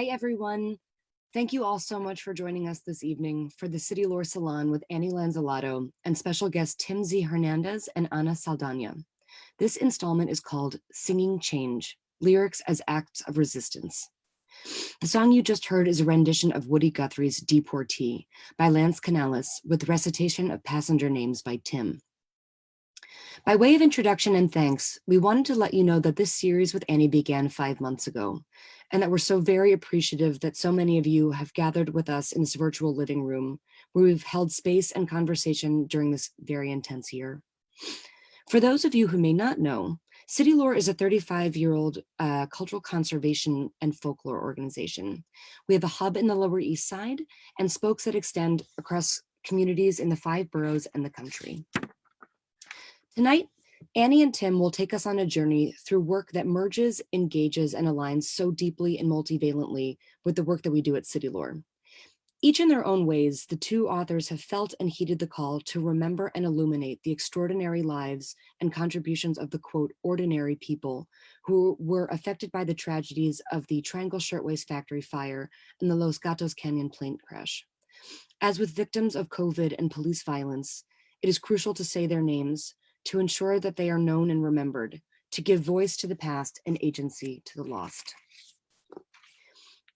Hi, everyone. Thank you all so much for joining us this evening for the City Lore Salon with Annie Lanzillotto and special guests Tim Z. Hernandez and Ana Saldana. This installment is called Singing Change, Lyrics as Acts of Resistance. The song you just heard is a rendition of Woody Guthrie's Deportee by Lance Canales with recitation of passenger names by Tim. By way of introduction and thanks, we wanted to let you know that this series with Annie began 5 months ago, and that we're so very appreciative that so many of you have gathered with us in this virtual living room, where we've held space and conversation during this very intense year. For those of you who may not know, City Lore is a 35-year-old cultural conservation and folklore organization. We have a hub in the Lower East Side and spokes that extend across communities in the 5 boroughs and the country. Tonight, Annie and Tim will take us on a journey through work that merges, engages, and aligns so deeply and multivalently with the work that we do at City Lore. Each in their own ways, the two authors have felt and heeded the call to remember and illuminate the extraordinary lives and contributions of the, quote, ordinary people who were affected by the tragedies of the Triangle Shirtwaist Factory fire and the Los Gatos Canyon plane crash. As with victims of COVID and police violence, it is crucial to say their names, to ensure that they are known and remembered, to give voice to the past and agency to the lost.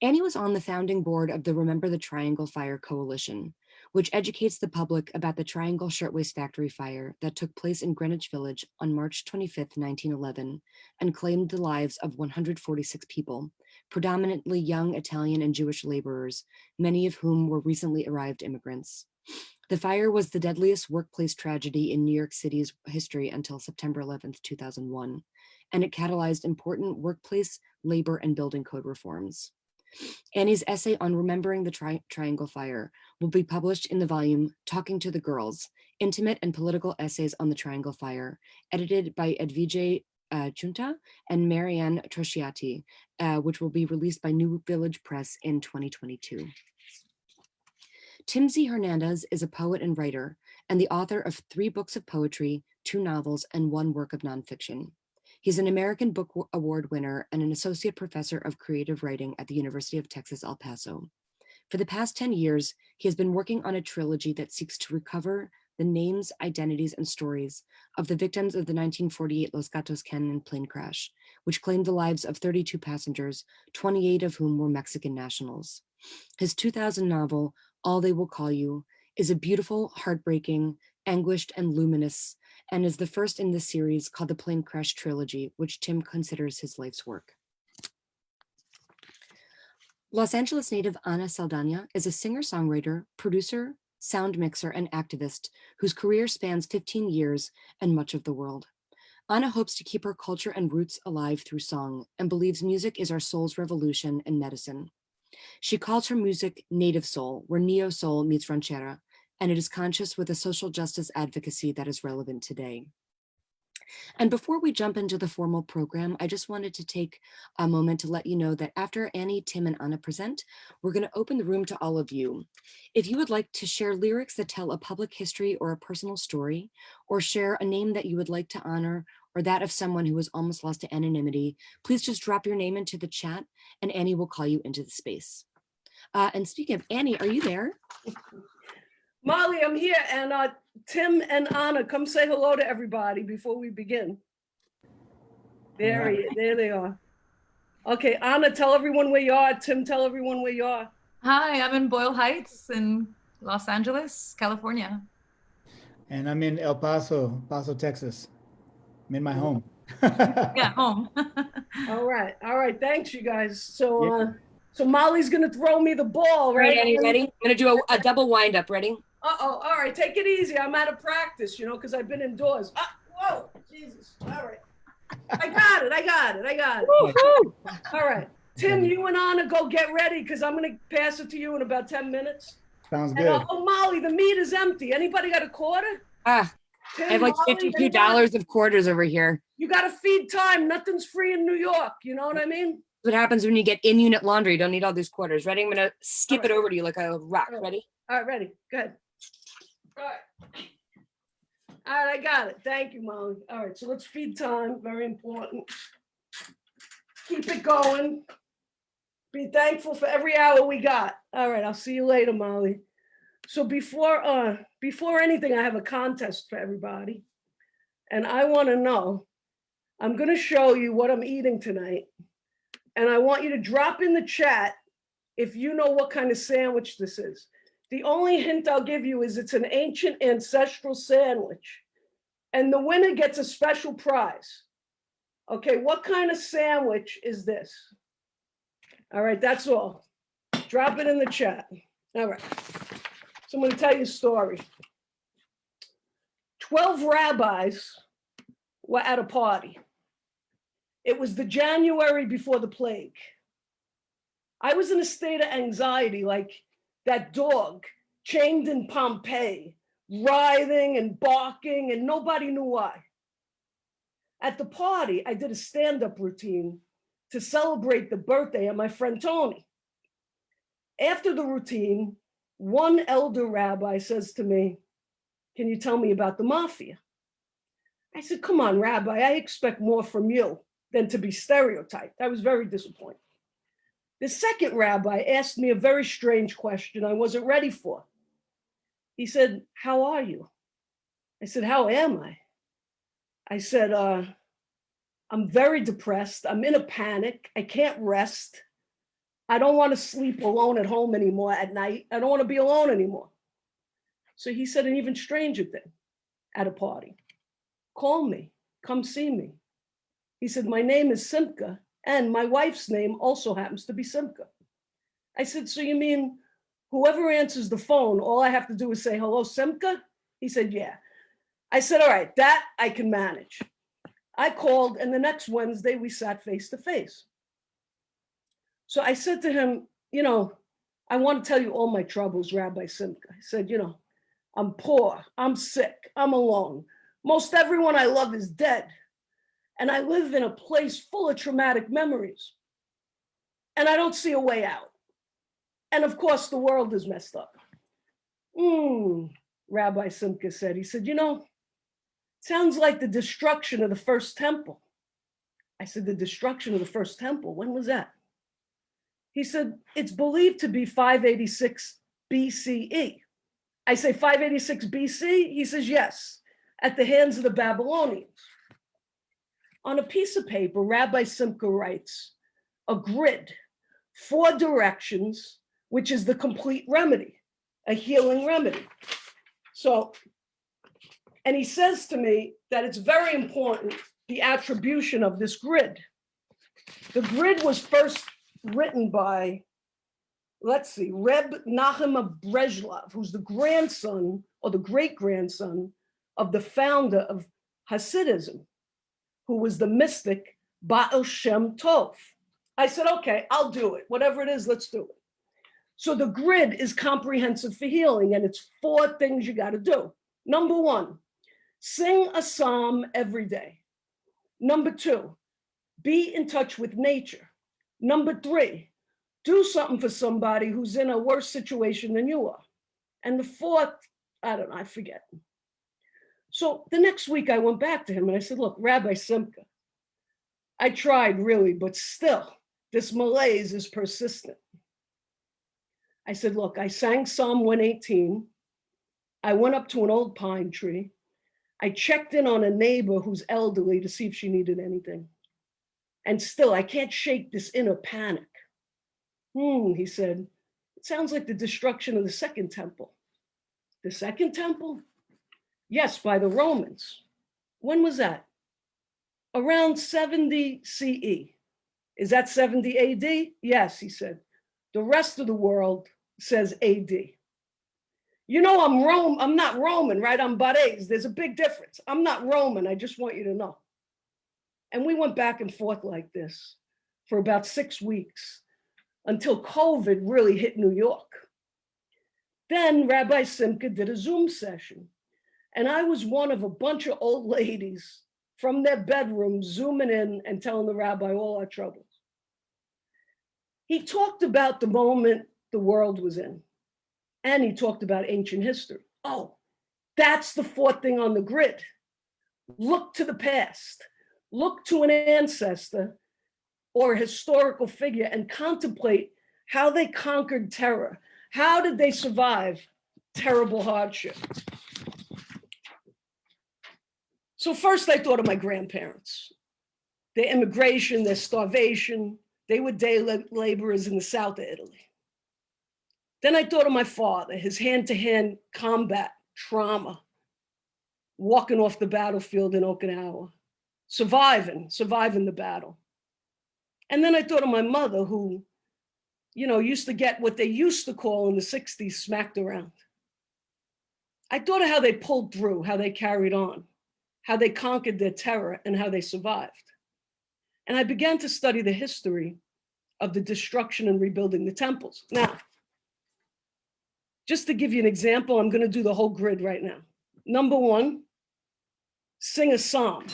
Annie was on the founding board of the Remember the Triangle Fire Coalition, which educates the public about the Triangle Shirtwaist Factory fire that took place in Greenwich Village on March 25, 1911, and claimed the lives of 146 people, predominantly young Italian and Jewish laborers, many of whom were recently arrived immigrants. The fire was the deadliest workplace tragedy in New York City's history until September 11, 2001, and it catalyzed important workplace, labor, and building code reforms. Annie's essay on remembering the Triangle Fire will be published in the volume Talking to the Girls, Intimate and Political Essays on the Triangle Fire, edited by Edvige Junta and Marianne Trosciati, which will be released by New Village Press in 2022. Tim Z. Hernandez is a poet and writer, and the author of 3 books of poetry, 2 novels, and 1 work of nonfiction. He's an American Book Award winner and an associate professor of creative writing at the University of Texas, El Paso. For the past 10 years, he has been working on a trilogy that seeks to recover the names, identities, and stories of the victims of the 1948 Los Gatos Canyon plane crash, which claimed the lives of 32 passengers, 28 of whom were Mexican nationals. His 2000 novel, All They Will Call You, is a beautiful, heartbreaking, anguished, and luminous, and is the first in this series called the Plane Crash Trilogy, which Tim considers his life's work. Los Angeles native Ana Saldana is a singer-songwriter, producer, sound mixer, and activist whose career spans 15 years and much of the world. Ana hopes to keep her culture and roots alive through song and believes music is our soul's revolution and medicine. She calls her music native soul, where neo soul meets ranchera, and it is conscious with a social justice advocacy that is relevant today. And before we jump into the formal program, I just wanted to take a moment to let you know that after Annie, Tim, and Ana present, we're going to open the room to all of you. If you would like to share lyrics that tell a public history or a personal story, or share a name that you would like to honor, or that of someone who was almost lost to anonymity, please just drop your name into the chat and Annie will call you into the space. And speaking of Annie, are you there? Molly, I'm here, and Tim and Ana, come say hello to everybody before we begin. There they are. Okay, Ana, tell everyone where you are. Tim, tell everyone where you are. Hi, I'm in Boyle Heights in Los Angeles, California. And I'm in El Paso, Texas. I'm in my home. Yeah, home. All right. Thanks, you guys. So, so Molly's gonna throw me the ball, right? All right, Annie, ready? I'm gonna do a double wind up. Ready? Uh-oh, all right, take it easy. I'm out of practice, because I've been indoors. Whoa, Jesus, all right. I got it. Woo-hoo. All right, Tim, you and Ana go get ready, because I'm gonna pass it to you in about 10 minutes. Sounds good. And, Molly, the meat is empty. Anybody got a quarter? I have like $52 of quarters over here. You gotta feed time. Nothing's free in New York, you know what I mean? What happens when you get in-unit laundry? You don't need all these quarters. Ready? I'm gonna skip it over to you like a rock. Ready? All right, ready. Good. All right, I got it. Thank you, Molly. All right, so let's feed time. Very important. Keep it going. Be thankful for every hour we got. All right, I'll see you later, Molly. So before anything, I have a contest for everybody. And I want to know, I'm going to show you what I'm eating tonight. And I want you to drop in the chat if you know what kind of sandwich this is. The only hint I'll give you is it's an ancient ancestral sandwich. And the winner gets a special prize. Okay, what kind of sandwich is this? All right, that's all. Drop it in the chat. All right. So I'm going to tell you a story. 12 rabbis were at a party. It was the January before the plague. I was in a state of anxiety, like that dog chained in Pompeii, writhing and barking, and nobody knew why. At the party, I did a stand-up routine to celebrate the birthday of my friend Tony. After the routine, one elder rabbi says to me, "Can you tell me about the mafia?" I said, "Come on, Rabbi, I expect more from you than to be stereotyped." I was very disappointed. The second rabbi asked me a very strange question I wasn't ready for. He said, "How are you?" I said, "How am I?" I said, "I'm very depressed. I'm in a panic. I can't rest. I don't want to sleep alone at home anymore at night. I don't want to be alone anymore." So he said an even stranger thing at a party. "Call me, come see me." He said, "My name is Simca, and my wife's name also happens to be Simca." I said, "So you mean whoever answers the phone, all I have to do is say, 'Hello, Simca'?" He said, "Yeah." I said, "All right, that I can manage." I called, and the next Wednesday we sat face to face. So I said to him, "I want to tell you all my troubles, Rabbi Simca." I said, "I'm poor, I'm sick, I'm alone. Most everyone I love is dead. And I live in a place full of traumatic memories. And I don't see a way out. And of course, the world is messed up." Rabbi Simca said. He said, "Sounds like the destruction of the first temple." I said, "The destruction of the first temple? When was that?" He said, "It's believed to be 586 BCE. I say 586 BC? He says, "Yes, at the hands of the Babylonians." On a piece of paper, Rabbi Simca writes, "A grid, 4 directions, which is the complete remedy, a healing remedy." So, and he says to me that it's very important, the attribution of this grid. The grid was first written by, Reb Nachum of Breslov, who's the grandson or the great-grandson of the founder of Hasidism, who was the mystic Baal Shem Tov. I said, "Okay, I'll do it. Whatever it is, let's do it." So the grid is comprehensive for healing, and it's 4 things you got to do. Number 1, sing a psalm every day. Number 2, be in touch with nature. Number 3, do something for somebody who's in a worse situation than you are. And the 4th, I don't know, I forget. So the next week I went back to him and I said, "Look, Rabbi Simca, I tried really, but still, this malaise is persistent." I said, "Look, I sang Psalm 118. I went up to an old pine tree. I checked in on a neighbor who's elderly to see if she needed anything. And still, I can't shake this inner panic." He said, "It sounds like the destruction of the second temple." "The second temple?" "Yes, by the Romans." "When was that?" "Around 70 CE. "Is that 70 AD? "Yes," he said. "The rest of the world says AD. I'm not Roman, right? I'm Barés. There's a big difference. I'm not Roman. I just want you to know." And we went back and forth like this for about 6 weeks until COVID really hit New York. Then Rabbi Simca did a Zoom session, and I was one of a bunch of old ladies from their bedrooms zooming in and telling the rabbi all our troubles. He talked about the moment the world was in, and he talked about ancient history. Oh, that's the 4th thing on the grid. Look to the past. Look to an ancestor or a historical figure and contemplate how they conquered terror. How did they survive terrible hardship? So first I thought of my grandparents, their immigration, their starvation. They were day laborers in the south of Italy. Then I thought of my father, his hand-to-hand combat trauma, walking off the battlefield in Okinawa, surviving the battle. And then I thought of my mother, who, used to get what they used to call in the 60s smacked around. I thought of how they pulled through, how they carried on, how they conquered their terror, and how they survived. And I began to study the history of the destruction and rebuilding the temples. Now, just to give you an example, I'm going to do the whole grid right now. Number one, sing a psalm.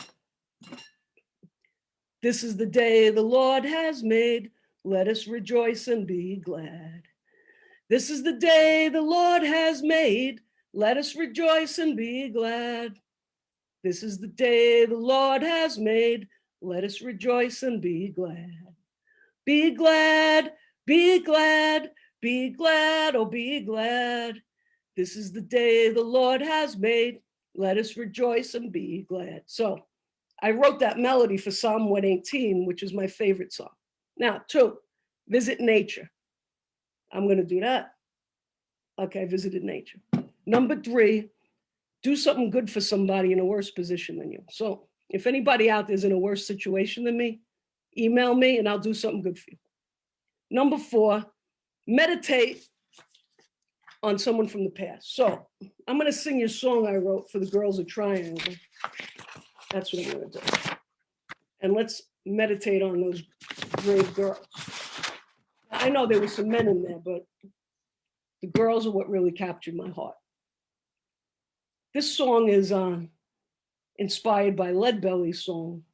This is the day the Lord has made. Let us rejoice and be glad. This is the day the Lord has made. Let us rejoice and be glad. This is the day the Lord has made. Let us rejoice and be glad. Be glad, be glad, be glad, oh be glad. This is the day the Lord has made. Let us rejoice and be glad. So I wrote that melody for Psalm 118, which is my favorite song. Now, 2, visit nature. I'm going to do that. Okay, visited nature. Number 3, do something good for somebody in a worse position than you. So if anybody out there is in a worse situation than me, email me and I'll do something good for you. Number 4, meditate on someone from the past. So I'm going to sing you a song I wrote for the girls of Triangle. That's what I'm going to do. And let's meditate on those brave girls. I know there were some men in there, but the girls are what really captured my heart. This song is inspired by Leadbelly's song,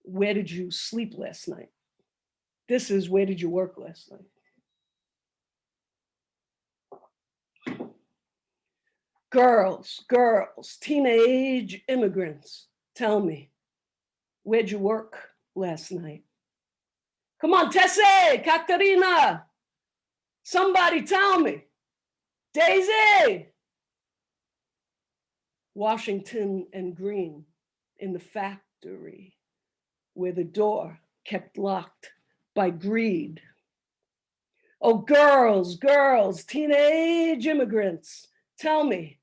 Where Did You Sleep Last Night? This is Where Did You Work Last Night? Girls, teenage immigrants, tell me, where'd you work last night? Come on, Tessie, Katerina, somebody tell me. Daisy. Washington and Green in the factory where the door kept locked by greed. Oh, girls, teenage immigrants, tell me,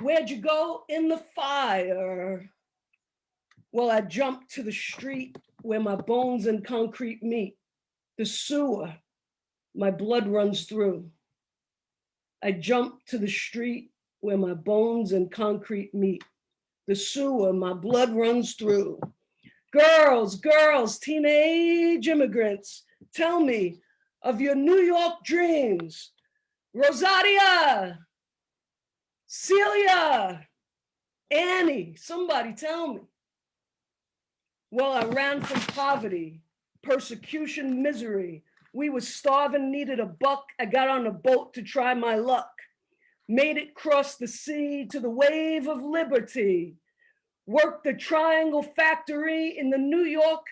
where'd you go in the fire? Well, I jumped to the street where my bones and concrete meet, the sewer my blood runs through. I jumped to the street where my bones and concrete meet, the sewer my blood runs through. Girls, teenage immigrants, tell me of your New York dreams. Rosaria, Celia, Annie, somebody tell me. Well, I ran from poverty, persecution, misery. We were starving, needed a buck. I got on a boat to try my luck. Made it cross the sea to the wave of liberty. Worked the Triangle factory in the New York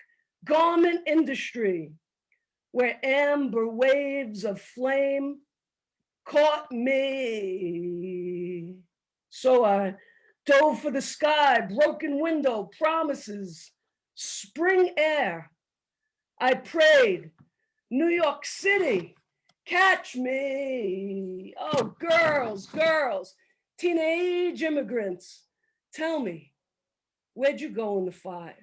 garment industry, where amber waves of flame caught me. So I dove for the sky, broken window, promises, spring air. I prayed, New York City, catch me. Oh, girls, teenage immigrants, tell me, where'd you go in the fire?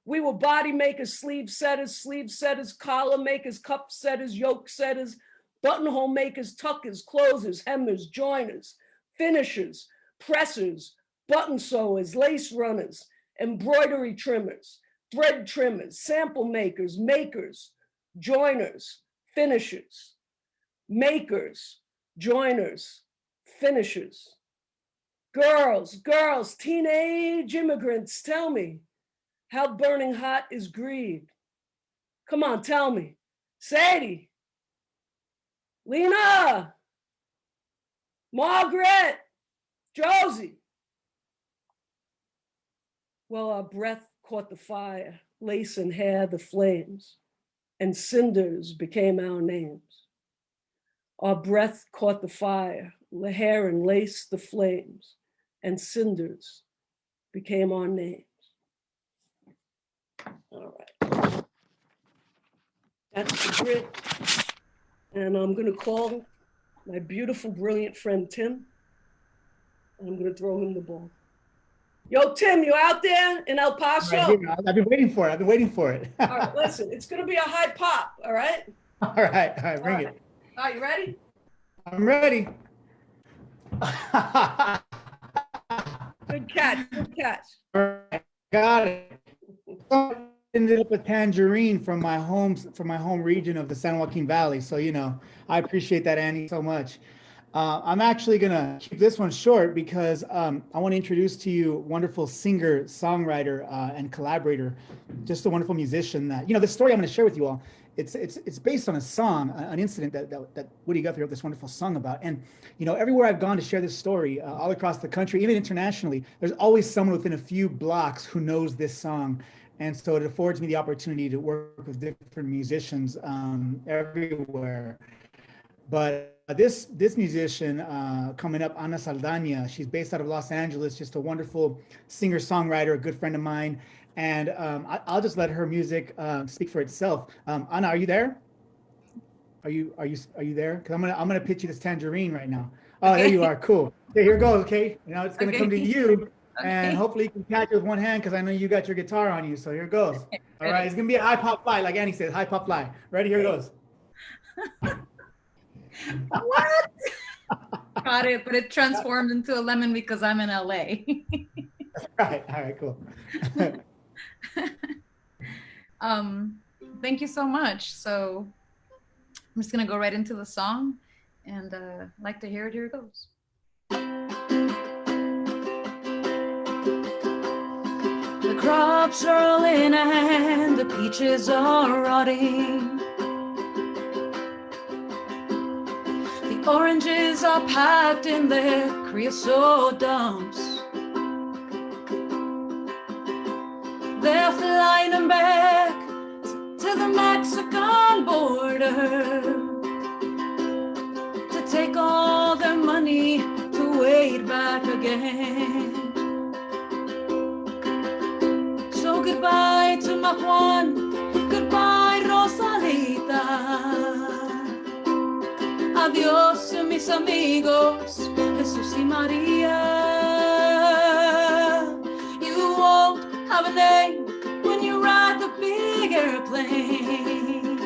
We were body makers, sleeve setters, collar makers, cuff setters, yoke setters, buttonhole makers, tuckers, closers, hemmers, joiners, finishers, pressers, button sewers, lace runners, embroidery trimmers, thread trimmers, sample makers, joiners, finishers, makers, joiners, finishers. Girls, teenage immigrants, tell me, how burning hot is greed? Come on, tell me. Sadie, Lena, Margaret, Josie. Well, our breath caught the fire. lace and hair the flames, and cinders became our names. Our breath caught the fire, the hair and lace the flames, and cinders became our names. All right. That's the grit. And I'm going to call my beautiful, brilliant friend, Tim. And I'm going to throw him the ball. Yo, Tim, you out there in El Paso? Right here. I've been waiting for it. I've been waiting for it. All right, listen, it's going to be a high pop, all right? All right, bring it. All right, you ready? I'm ready. Good catch, good catch. All right, got it. Ended up a tangerine from my home region of the San Joaquin Valley. So, you know, I appreciate that, Annie, so much. I'm actually gonna keep this one short because I want to introduce to you a wonderful singer, songwriter, and collaborator, just a wonderful musician that, you know, the story I'm gonna share with you all, it's based on a song, an incident that Woody Guthrie wrote this wonderful song about. And, you know, everywhere I've gone to share this story, all across the country, even internationally, there's always someone within a few blocks who knows this song. And so it affords me the opportunity to work with different musicians everywhere. But this musician coming up, Ana Saldaña, she's based out of Los Angeles, just a wonderful singer-songwriter, a good friend of mine. And I'll just let her music speak for itself. Ana, are you there? Are you there? Because I'm gonna pitch you this tangerine right now. Oh, okay. There you are. Cool. Okay, here goes. Okay, now it's gonna come to you. Okay. And hopefully you can catch it with one hand because I know you got your guitar on you. So here it goes. All right, it's gonna be a high pop fly, like Annie said, high pop fly. Ready? Here it goes. What? Got it, but it transformed into a lemon because I'm in LA. Right. All right, cool. Thank you so much. So I'm just gonna go right into the song and like to hear it. Here it goes. The crops are all in and the peaches are rotting. The oranges are packed in their creosote dumps. They're flying them back to the Mexican border to take all their money to wade back again. So goodbye to my Juan, goodbye Rosalita. Adiós mis amigos, Jesús y María. You won't have a name when you ride the big airplane,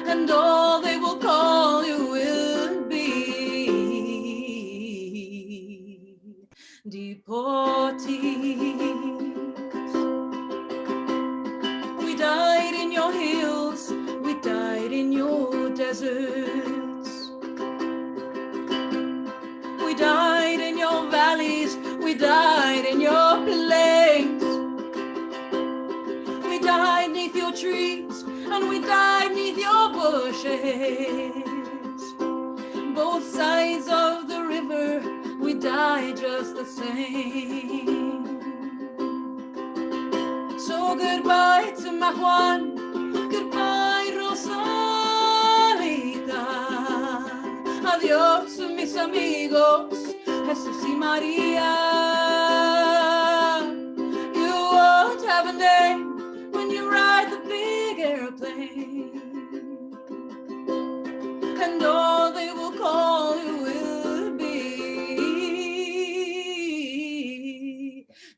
and all they will call you will be Deportee. We died in your hills, we died in your deserts. We died in your valleys, we died in your plains. We died neath your trees, and we died neath your bushes. Both sides of the river, we died just the same. So goodbye to my Juan, goodbye Rosalita. Adiós mis amigos, Jesús y María. You won't have a name when you ride the big airplane, and all they will call you will be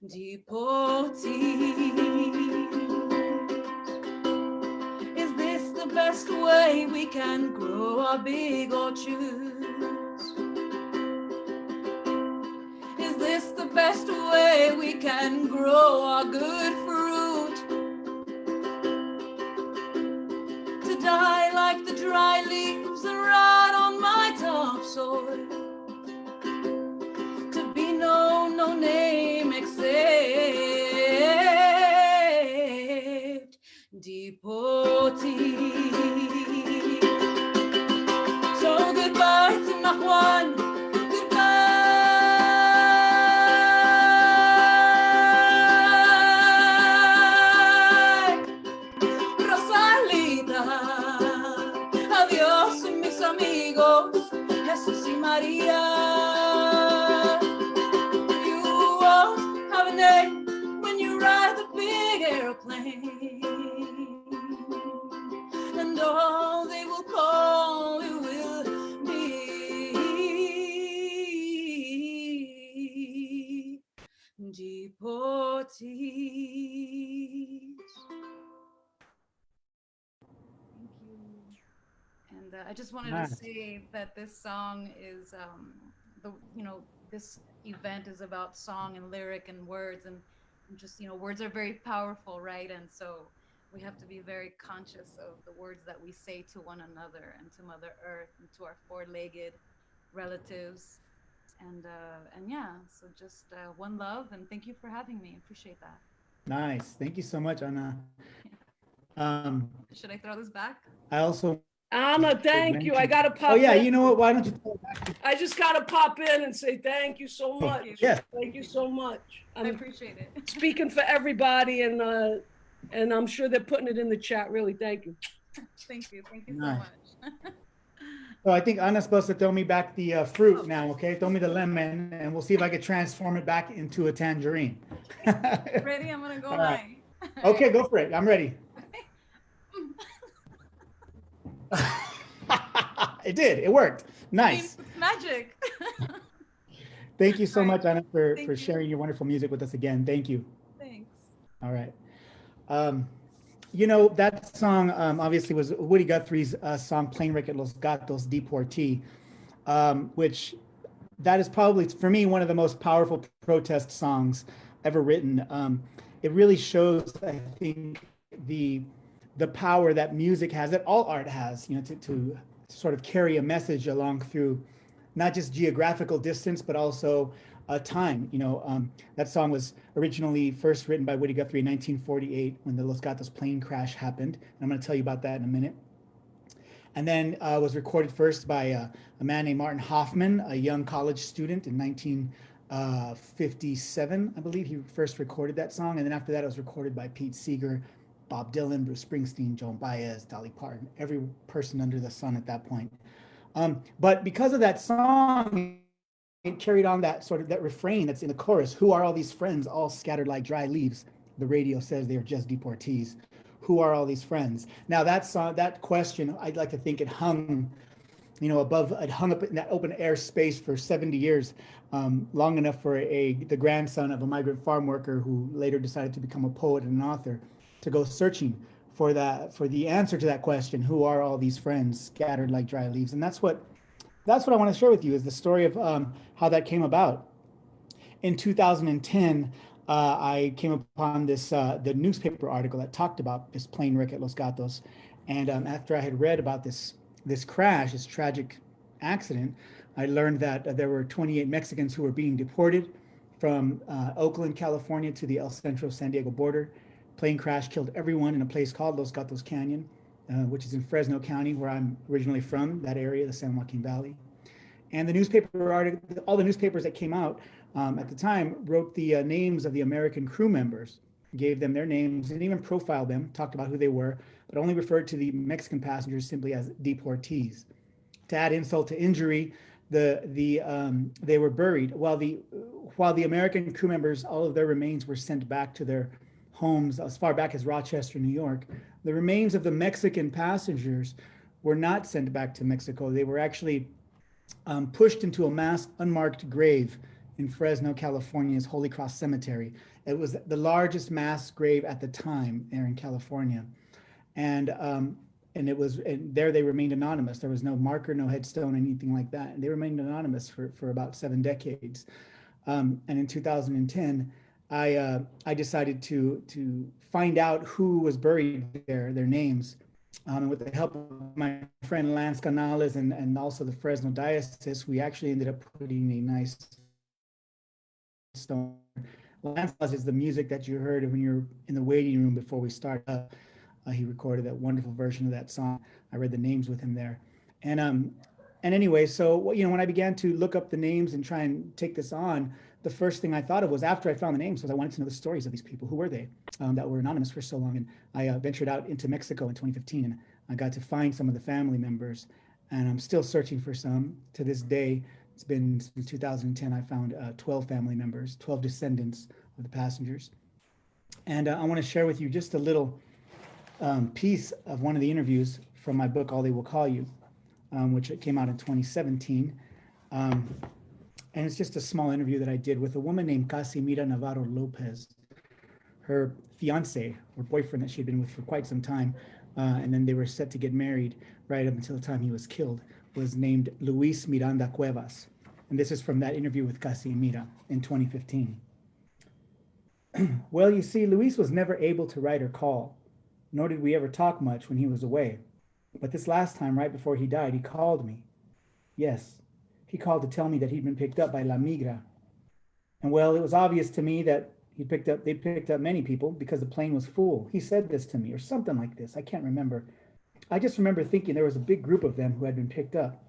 Deportee. Is this the best way we can grow our big orchards? Is this the best way we can grow our good fruit? To die like the dry leaves that rot on my topsoil, to be known no name except Deportee. So goodbye to my Juan, goodbye amigos, Jesús y María. You won't have a name when you ride the big airplane, and all they will call you will be deportees. Thank you. And I just wanted to Nice. say that this song is this event is about song and lyric and words, and just words are very powerful, right? And so we have to be very conscious of the words that we say to one another and to Mother Earth and to our four-legged relatives. And yeah, so just one love, and thank you for having me. Appreciate that. Nice. Thank you so much, Anna. Should I throw this back? I also Anna, thank you. I gotta pop Oh yeah, in. you know what? Why don't you throw it back? I just gotta pop in and say thank you so much. Yes. Thank you so much. I I'm appreciate it. speaking for everybody, and I'm sure they're putting it in the chat. Really, thank you. Thank you. Thank you so Nice. much. So I think Anna's supposed to throw me back the fruit now, okay? Throw me the lemon, and we'll see if I can transform it back into a tangerine. Ready? I'm gonna go All right. high. Okay, go for it. I'm ready. It did. It worked. Nice. I mean, magic. Thank you so All right. much, Anna, for Thank you. sharing your wonderful music with us again. Thank you. Thanks. All right. You know, that song obviously was Woody Guthrie's song, Plane Wreck at Los Gatos, Deportee, which that is probably, for me, one of the most powerful protest songs ever written. It really shows, I think, the power that music has, that all art has, you know, to sort of carry a message along through not just geographical distance, but also time. You know, that song was originally first written by Woody Guthrie in 1948 when the Los Gatos plane crash happened. And I'm going to tell you about that in a minute. And then was recorded first by a man named Martin Hoffman, a young college student in 1957, I believe he first recorded that song. And then after that, it was recorded by Pete Seeger, Bob Dylan, Bruce Springsteen, Joan Baez, Dolly Parton, every person under the sun at that point. But because of that song, it carried on that sort of that refrain that's in the chorus. Who are all these friends, all scattered like dry leaves? The radio says they are just deportees. Who are all these friends? Now that song, that question, I'd like to think it hung, you know, above, it hung up in that open air space for 70 years, long enough for the grandson of a migrant farm worker who later decided to become a poet and an author to go searching for the answer to that question. Who are all these friends scattered like dry leaves? And that's what I want to share with you, is the story of how that came about. In 2010, I came upon the newspaper article that talked about this plane wreck at Los Gatos. And after I had read about this crash, this tragic accident, I learned that there were 28 Mexicans who were being deported from Oakland, California to the El Centro San Diego border. Plane crash killed everyone in a place called Los Gatos Canyon, which is in Fresno County, where I'm originally from, that area, the San Joaquin Valley. And the newspaper article, all the newspapers that came out at the time wrote the names of the American crew members, gave them their names, and even profiled them, talked about who they were, but only referred to the Mexican passengers simply as deportees. To add insult to injury, they were buried while the American crew members, all of their remains were sent back to their homes as far back as Rochester, New York. The remains of the Mexican passengers were not sent back to Mexico. They were actually pushed into a mass unmarked grave in Fresno, California's Holy Cross Cemetery. It was the largest mass grave at the time there in California. And there they remained anonymous. There was no marker, no headstone, anything like that. And they remained anonymous for about 7 decades. And in 2010, I decided to find out who was buried there, their names. And with the help of my friend Lance Canales and also the Fresno Diocese, we actually ended up putting a nice stone. Lance is the music that you heard when you're in the waiting room before we started up. He recorded that wonderful version of that song. I read the names with him there. And anyway, so, you know, when I began to look up the names and try and take this on, the first thing I thought of was, after I found the names, was I wanted to know the stories of these people. Who were they that were anonymous for so long? And I ventured out into Mexico in 2015, and I got to find some of the family members. and I'm still searching for some to this day. It's been since 2010. I found 12 family members, 12 descendants of the passengers. And I want to share with you just a little piece of one of the interviews from my book, All They Will Call You, which came out in 2017. And it's just a small interview that I did with a woman named Casimira Navarro Lopez. Her fiance or boyfriend that she had been with for quite some time, and then they were set to get married right up until the time he was killed, was named Luis Miranda Cuevas. And this is from that interview with Casimira in 2015. Well, you see, Luis was never able to write or call, nor did we ever talk much when he was away. But this last time, right before he died, he called me. Yes, he called to tell me that he'd been picked up by La Migra. And well, it was obvious to me that they picked up many people because the plane was full. He said this to me, or something like this. I can't remember. I just remember thinking there was a big group of them who had been picked up.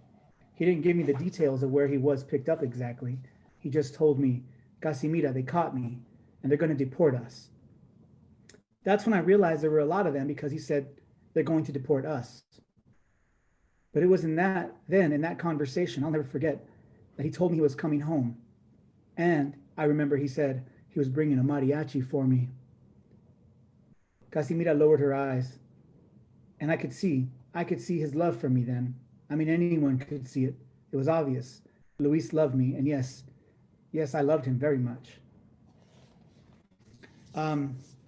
He didn't give me the details of where he was picked up exactly. He just told me, Casimira, they caught me, and they're going to deport us. That's when I realized there were a lot of them, because he said they're going to deport us. But it was in that conversation, I'll never forget, that he told me he was coming home. And I remember he said he was bringing a mariachi for me. Casimira lowered her eyes, and I could see his love for me then. I mean, anyone could see it. It was obvious. Luis loved me, and yes, I loved him very much.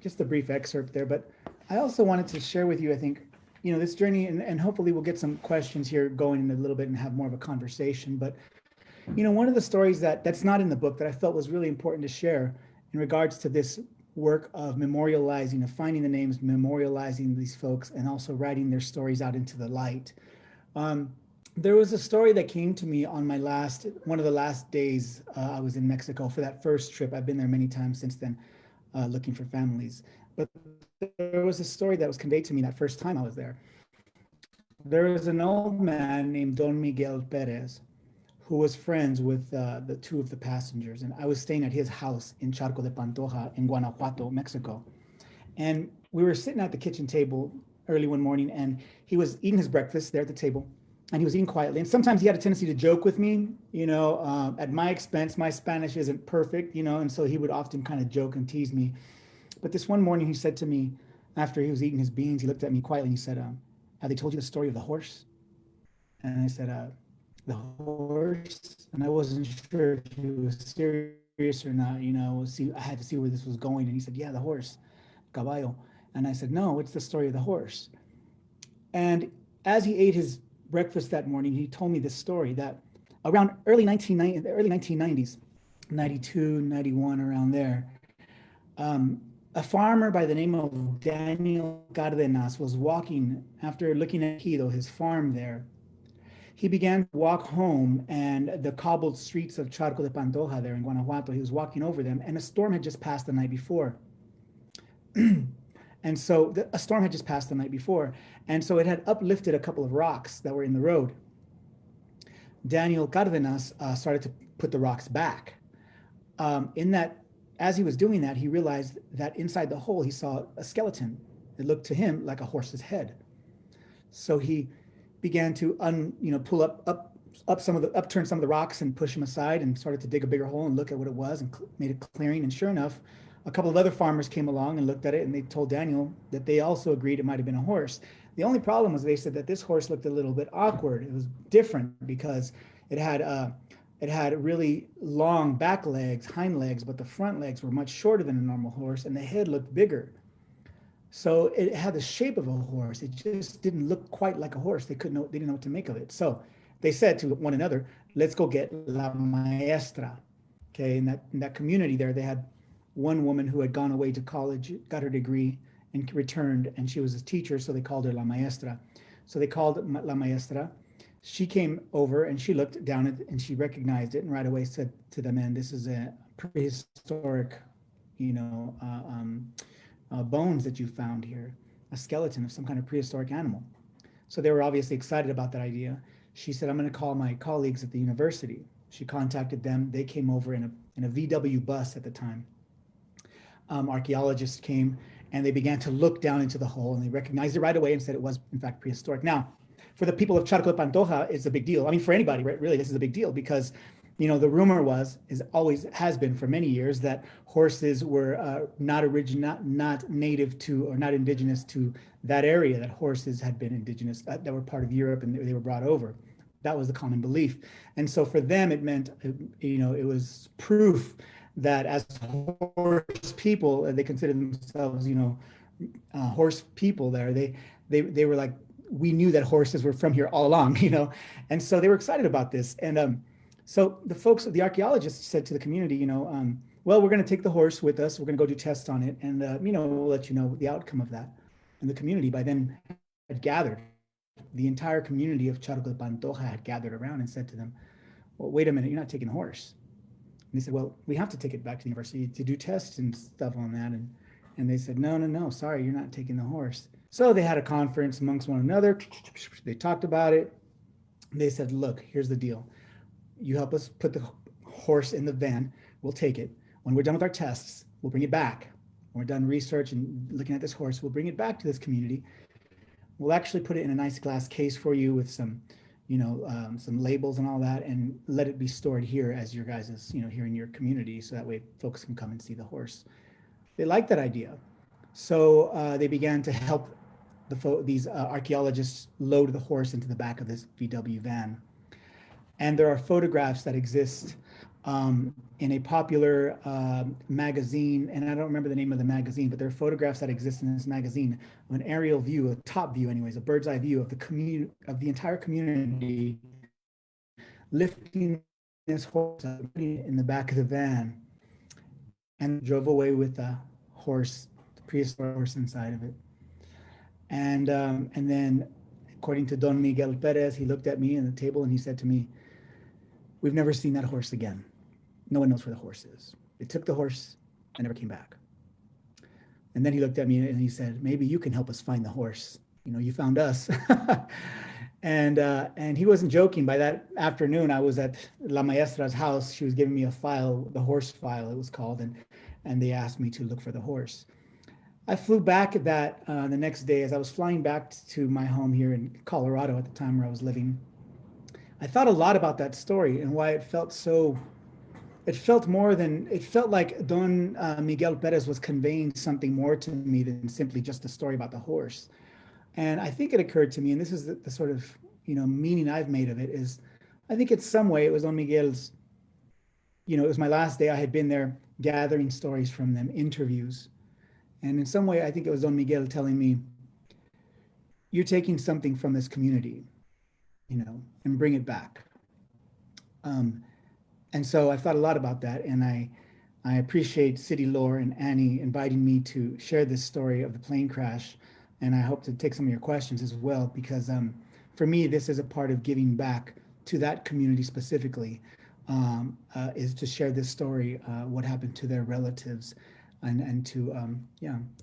Just a brief excerpt there, but I also wanted to share with you, I think, this journey, and hopefully we'll get some questions here going in a little bit and have more of a conversation. But, one of the stories that's not in the book that I felt was really important to share in regards to this work of memorializing, of finding the names, memorializing these folks, and also writing their stories out into the light. There was a story that came to me on one of the last days I was in Mexico for that first trip. I've been there many times since then, looking for families. But there was a story that was conveyed to me that first time I was there. There was an old man named Don Miguel Perez who was friends with the two of the passengers. And I was staying at his house in Charco de Pantoja in Guanajuato, Mexico. And we were sitting at the kitchen table early one morning, and he was eating his breakfast there at the table, and he was eating quietly. And sometimes he had a tendency to joke with me, at my expense. My Spanish isn't perfect, and so he would often kind of joke and tease me. But this one morning he said to me, after he was eating his beans, he looked at me quietly and he said, have they told you the story of the horse? And I said, the horse? And I wasn't sure if he was serious or not, I had to see where this was going. And he said, yeah, the horse, caballo. And I said, no, it's the story of the horse. And as he ate his breakfast that morning, he told me this story that around the early 1990s, 92, 91, around there, a farmer by the name of Daniel Cardenas was walking after looking at his farm there. He began to walk home, and the cobbled streets of Charco de Pantoja there in Guanajuato, he was walking over them, and a storm had just passed the night before. And so a storm had just passed the night before, and so it had uplifted a couple of rocks that were in the road. Daniel Cardenas started to put the rocks back. As he was doing that, he realized that inside the hole, he saw a skeleton. It looked to him like a horse's head. So he began to upturn some of the rocks and push them aside, and started to dig a bigger hole and look at what it was, and made a clearing. And sure enough, a couple of other farmers came along and looked at it, and they told Daniel that they also agreed it might have been a horse. The only problem was they said that this horse looked a little bit awkward. It was different because it had really long back legs, hind legs, but the front legs were much shorter than a normal horse, and the head looked bigger. So it had the shape of a horse. It just didn't look quite like a horse. They didn't know what to make of it. So they said to one another, let's go get La Maestra. Okay, in that community there, they had one woman who had gone away to college, got her degree, and returned, and she was a teacher, so they called her La Maestra. So they called La Maestra. She came over and she looked down at it, and she recognized it, and right away said to the men, this is a prehistoric, bones that you found here, a skeleton of some kind of prehistoric animal. So they were obviously excited about that idea. She said, I'm going to call my colleagues at the university. She contacted them. They came over in a VW bus at the time. Archaeologists came, and they began to look down into the hole, and they recognized it right away and said it was in fact prehistoric. Now, for the people of Charco is a big deal. I mean, for anybody, right? Really, this is a big deal because, you know, the rumor has been for many years that horses were not native to, or not indigenous to that area, that horses had been indigenous, that were part of Europe and they were brought over. That was the common belief. And so for them, it meant, you know, it was proof that as horse people, they considered themselves, you know, horse people there. They were like, we knew that horses were from here all along, you know? And so they were excited about this. And so the archaeologists said to the community, you know, well, we're going to take the horse with us. We're going to go do tests on it. And, you know, we'll let you know the outcome of that. And the community by then had gathered. The entire community of Charco de Pantoja had gathered around and said to them, well, wait a minute, you're not taking the horse. And they said, well, we have to take it back to the university to do tests and stuff on that. And they said, no, sorry, you're not taking the horse. So they had a conference amongst one another. They talked about it. They said, look, here's the deal. You help us put the horse in the van. We'll take it. When we're done with our tests, we'll bring it back. When we're done research and looking at this horse, we'll bring it back to this community. We'll actually put it in a nice glass case for you with some, you know, some labels and all that, and let it be stored here as your guys', you know, here in your community, so that way folks can come and see the horse. They liked that idea. So they began to help these archaeologists load the horse into the back of this VW van. And there are photographs that exist in a popular magazine, and I don't remember the name of the magazine, but there are photographs that exist in this magazine of an aerial view, a top view anyways, a bird's eye view of the entire community lifting this horse up in the back of the van and drove away with the horse, the prehistoric horse inside of it. And then, according to Don Miguel Perez, he looked at me at the table and he said to me, we've never seen that horse again. No one knows where the horse is. They took the horse and never came back. And then he looked at me and he said, maybe you can help us find the horse. You know, you found us. And he wasn't joking. By that afternoon, I was at La Maestra's house. She was giving me a file, the horse file it was called, and they asked me to look for the horse. I flew back at that the next day. As I was flying back to my home here in Colorado at the time where I was living, I thought a lot about that story and why it felt so, it felt like Don Miguel Perez was conveying something more to me than simply just a story about the horse. And I think it occurred to me, and this is the sort of, you know, meaning I've made of it, is I think in some way it was Don Miguel's, you know, it was my last day. I had been there gathering stories from them, interviews. And in some way, I think it was Don Miguel telling me, you're taking something from this community, you know, and bring it back. And so I thought a lot about that, and I appreciate City Lore and Annie inviting me to share this story of the plane crash, and I hope to take some of your questions as well, because for me, this is a part of giving back to that community specifically, is to share this story, what happened to their relatives, and to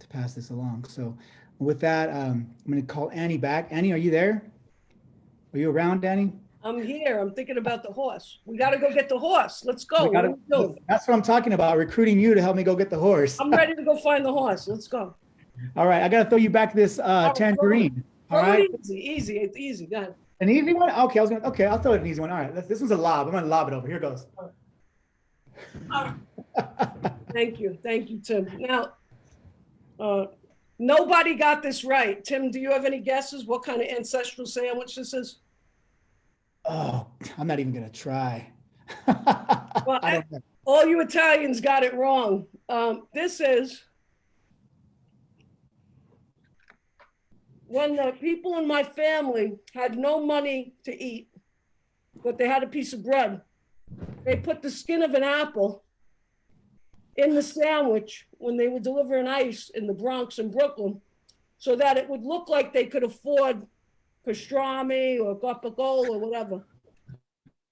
pass this along. So with that, I'm going to call Annie back. Annie, are you there? Are you around, Annie? I'm here. I'm thinking about the horse. We got to go get the horse. Let's go. What are we doing? That's what I'm talking about, recruiting you to help me go get the horse. I'm ready to go find the horse. Let's go. All right, I got to throw you back this tangerine. All right. Easy. It's easy. Go ahead. An easy one? Okay, I'll throw it an easy one. All right, this one's a lob. I'm going to lob it over. Here goes. Thank you, Tim. Now, nobody got this right. Tim, do you have any guesses what kind of ancestral sandwich this is? Oh, I'm not even going to try. Well, all you Italians got it wrong. This is when the people in my family had no money to eat, but they had a piece of bread. They put the skin of an apple in the sandwich when they were delivering ice in the Bronx and Brooklyn, so that it would look like they could afford pastrami or gabagool or whatever.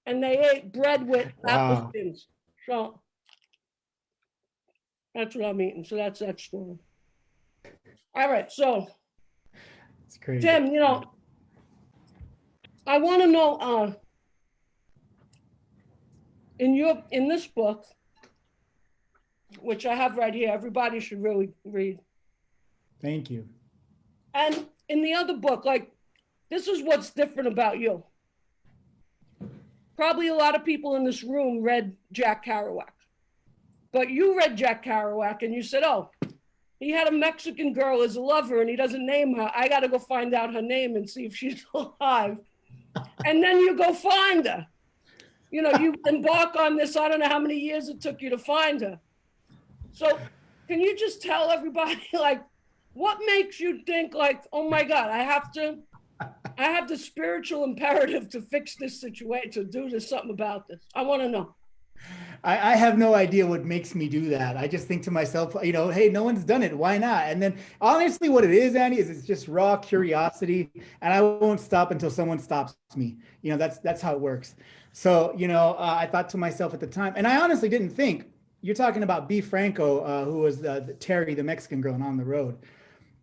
And they ate bread with apple skins. So that's what I'm eating. So that's that story. All right, so it's crazy. Tim, you know, I want to know in this book, which I have right here, everybody should really read. Thank you. And in the other book, like this is what's different about you. Probably a lot of people in this room read Jack Kerouac, but you read Jack Kerouac and you said, oh, he had a Mexican girl as a lover and he doesn't name her. I got to go find out her name and see if she's alive. And then you go find her. You know, you embark on this, I don't know how many years it took you to find her. So can you just tell everybody, like, what makes you think like, oh my God, I have the spiritual imperative to fix this situation, to do this, something about this. I want to know. I have no idea what makes me do that. I just think to myself, you know, hey, no one's done it. Why not? And then honestly, what it is, Annie, is it's just raw curiosity. And I won't stop until someone stops me. You know, that's how it works. So, you know, I thought to myself at the time, and I honestly didn't think, you're talking about B. Franco, who was Terry, the Mexican girl, and On the Road.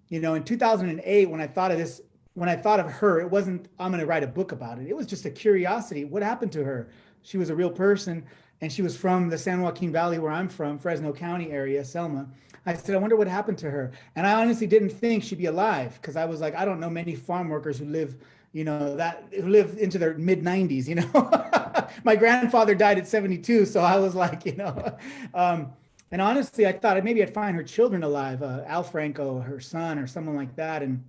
You know, in 2008, when I thought of this, when I thought of her, it wasn't, I'm going to write a book about it. It was just a curiosity. What happened to her? She was a real person. And she was from the San Joaquin Valley, where I'm from, Fresno County area, Selma. I said, I wonder what happened to her. And I honestly didn't think she'd be alive, because I was like, I don't know many farm workers who live, you know, who live into their mid 90s, you know. My grandfather died at 72. So I was like, you know, and honestly, I thought maybe I'd find her children alive, Al Franco, her son, or someone like that. And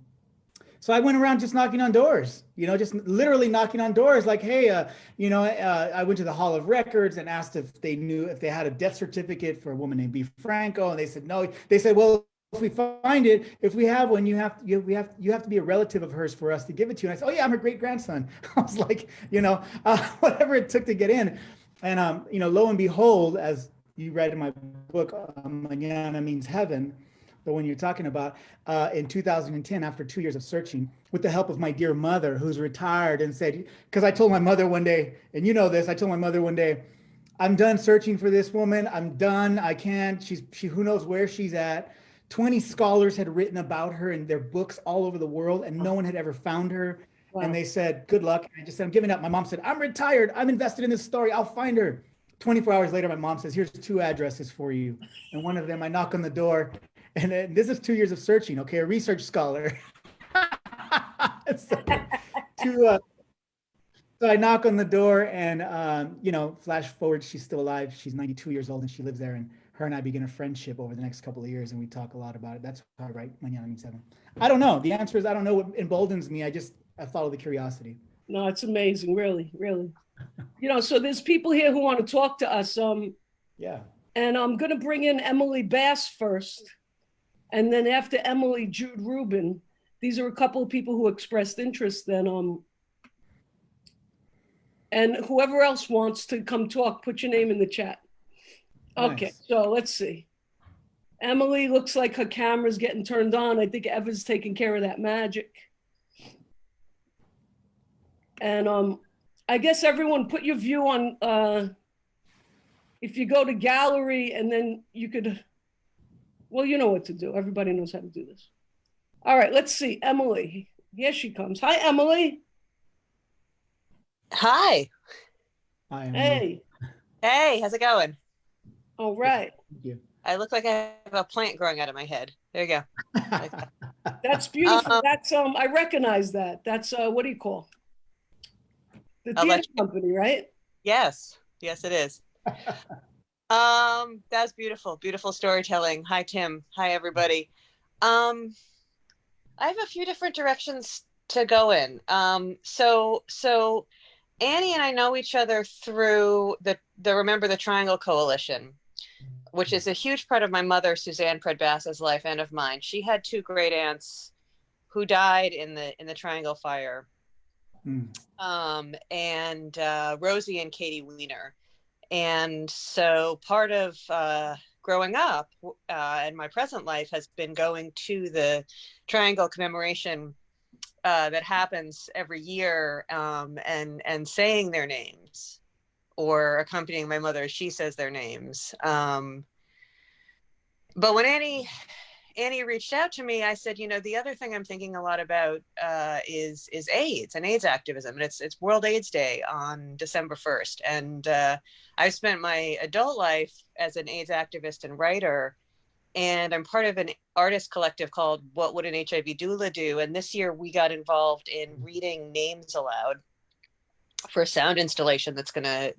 so I went around just knocking on doors, you know, just literally knocking on doors like, hey, you know, I went to the Hall of Records and asked if they knew if they had a death certificate for a woman named B. Franco. And they said, no. They said, well, if we find it, if we have one, you have to be a relative of hers for us to give it to you. And I said, oh yeah, I'm her great grandson. I was like, you know, whatever it took to get in. And, you know, lo and behold, as you read in my book, Mañana Means Heaven, the one you're talking about, in 2010, after 2 years of searching, with the help of my dear mother, who's retired, and said, because I told my mother one day, and you know this, I told my mother one day, I'm done searching for this woman. I'm done. I can't. She who knows where she's at. 20 scholars had written about her in their books all over the world, and no one had ever found her. Wow. And they said, good luck. And I just said, I'm giving up. My mom said, I'm retired. I'm invested in this story. I'll find her. 24 hours later, my mom says, here's 2 addresses for you. And one of them, I knock on the door. And this is 2 years of searching, okay? A research scholar. So I knock on the door and, you know, flash forward, she's still alive. She's 92 years old and she lives there. And her and I begin a friendship over the next couple of years. And we talk a lot about it. That's how I write Mañana Means Heaven. I don't know. The answer is I don't know what emboldens me. I follow the curiosity. No, it's amazing. Really, really. You know, so there's people here who want to talk to us. Yeah. And I'm going to bring in Emily Bass first. And then after Emily, Jude Rubin. These are a couple of people who expressed interest then. And whoever else wants to come talk, put your name in the chat. Okay, nice. So let's see. Emily looks like her camera's getting turned on. I think Eva's taking care of that magic. And I guess everyone put your view on, if you go to gallery and then you could, well, you know what to do. Everybody knows how to do this. All right, let's see. Emily. Here she comes. Hi, Emily. Hi. Hi, Emily. Hey. Hey, how's it going? All right. Thank you. I look like I have a plant growing out of my head. There you go. Like that. That's beautiful. That's I recognize that. That's what do you call? The theater company, right? Yes. Yes, it is. That's beautiful. Beautiful storytelling. Hi, Tim. Hi, everybody. I have a few different directions to go in. So Annie and I know each other through the Remember the Triangle Coalition, which is a huge part of my mother, Suzanne Predbass's life and of mine. She had 2 great aunts who died in the Triangle Fire. And Rosie and Katie Weiner. And so part of growing up in my present life has been going to the Triangle commemoration that happens every year, and saying their names or accompanying my mother as she says their names. But when Annie reached out to me, I said, you know, the other thing I'm thinking a lot about is AIDS and AIDS activism. And it's World AIDS Day on December 1st. And I've spent my adult life as an AIDS activist and writer And I'm part of an artist collective called What Would an HIV Doula Do? And this year we got involved in reading names aloud for a sound installation that's going to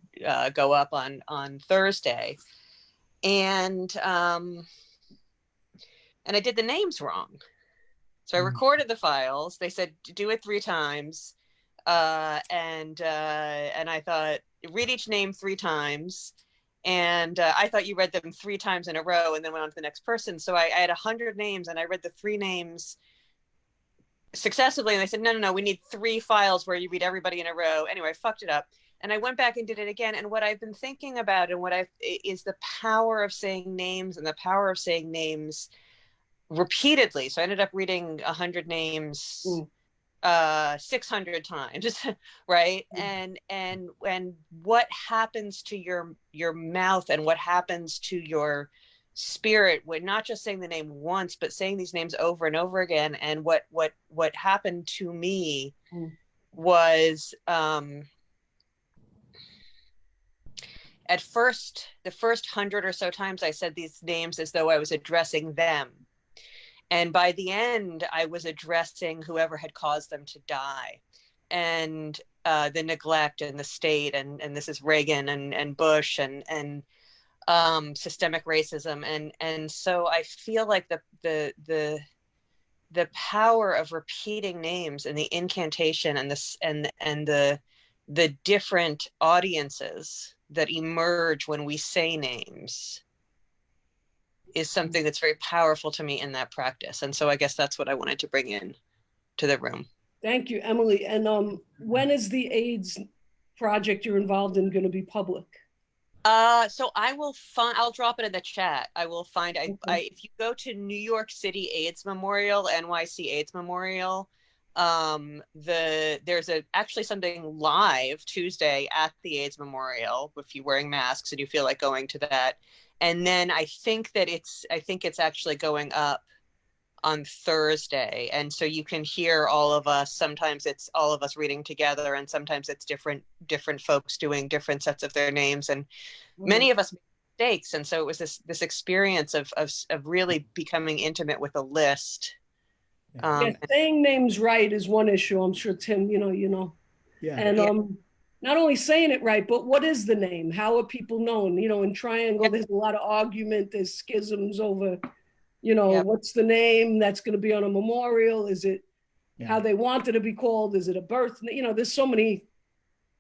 go up on Thursday. And I did the names wrong. So I recorded the files. They said do it 3 times. And I thought, read each name 3 times. And I thought you read them 3 times in a row and then went on to the next person. So I had 100 names and I read the 3 names successively. And they said, no, we need 3 files where you read everybody in a row. Anyway, I fucked it up. And I went back and did it again. And what I've been thinking about is the power of saying names and the power of saying names repeatedly. So I ended up reading 100 names 600 times, right? And what happens to your mouth and what happens to your spirit when not just saying the name once, but saying these names over and over again. And what happened to me was at first, the first 100 or so times I said these names as though I was addressing them. And by the end, I was addressing whoever had caused them to die, and the neglect and the state, and this is Reagan and Bush and systemic racism, and so I feel like the power of repeating names and the incantation and the different audiences that emerge when we say names is something that's very powerful to me in that practice. And so I guess that's what I wanted to bring in to the room. Thank you, Emily. And when is the AIDS project you're involved in going to be public? So I'll drop it in the chat. I will find, if you go to New York City AIDS Memorial, NYC AIDS Memorial, there's actually something live Tuesday at the AIDS Memorial if you're wearing masks and you feel like going to that. And then I think it's actually going up on Thursday. And so you can hear all of us. Sometimes it's all of us reading together, and sometimes it's different folks doing different sets of their names. And many of us make mistakes. And so it was this experience of really becoming intimate with a list. Saying names right is one issue. I'm sure, Tim, you know. Yeah. And not only saying it right, but what is the name? How are people known? You know, in Triangle, there's a lot of argument. There's schisms over, what's the name that's going to be on a memorial? Is it how they want it to be called? Is it a birth? There's so many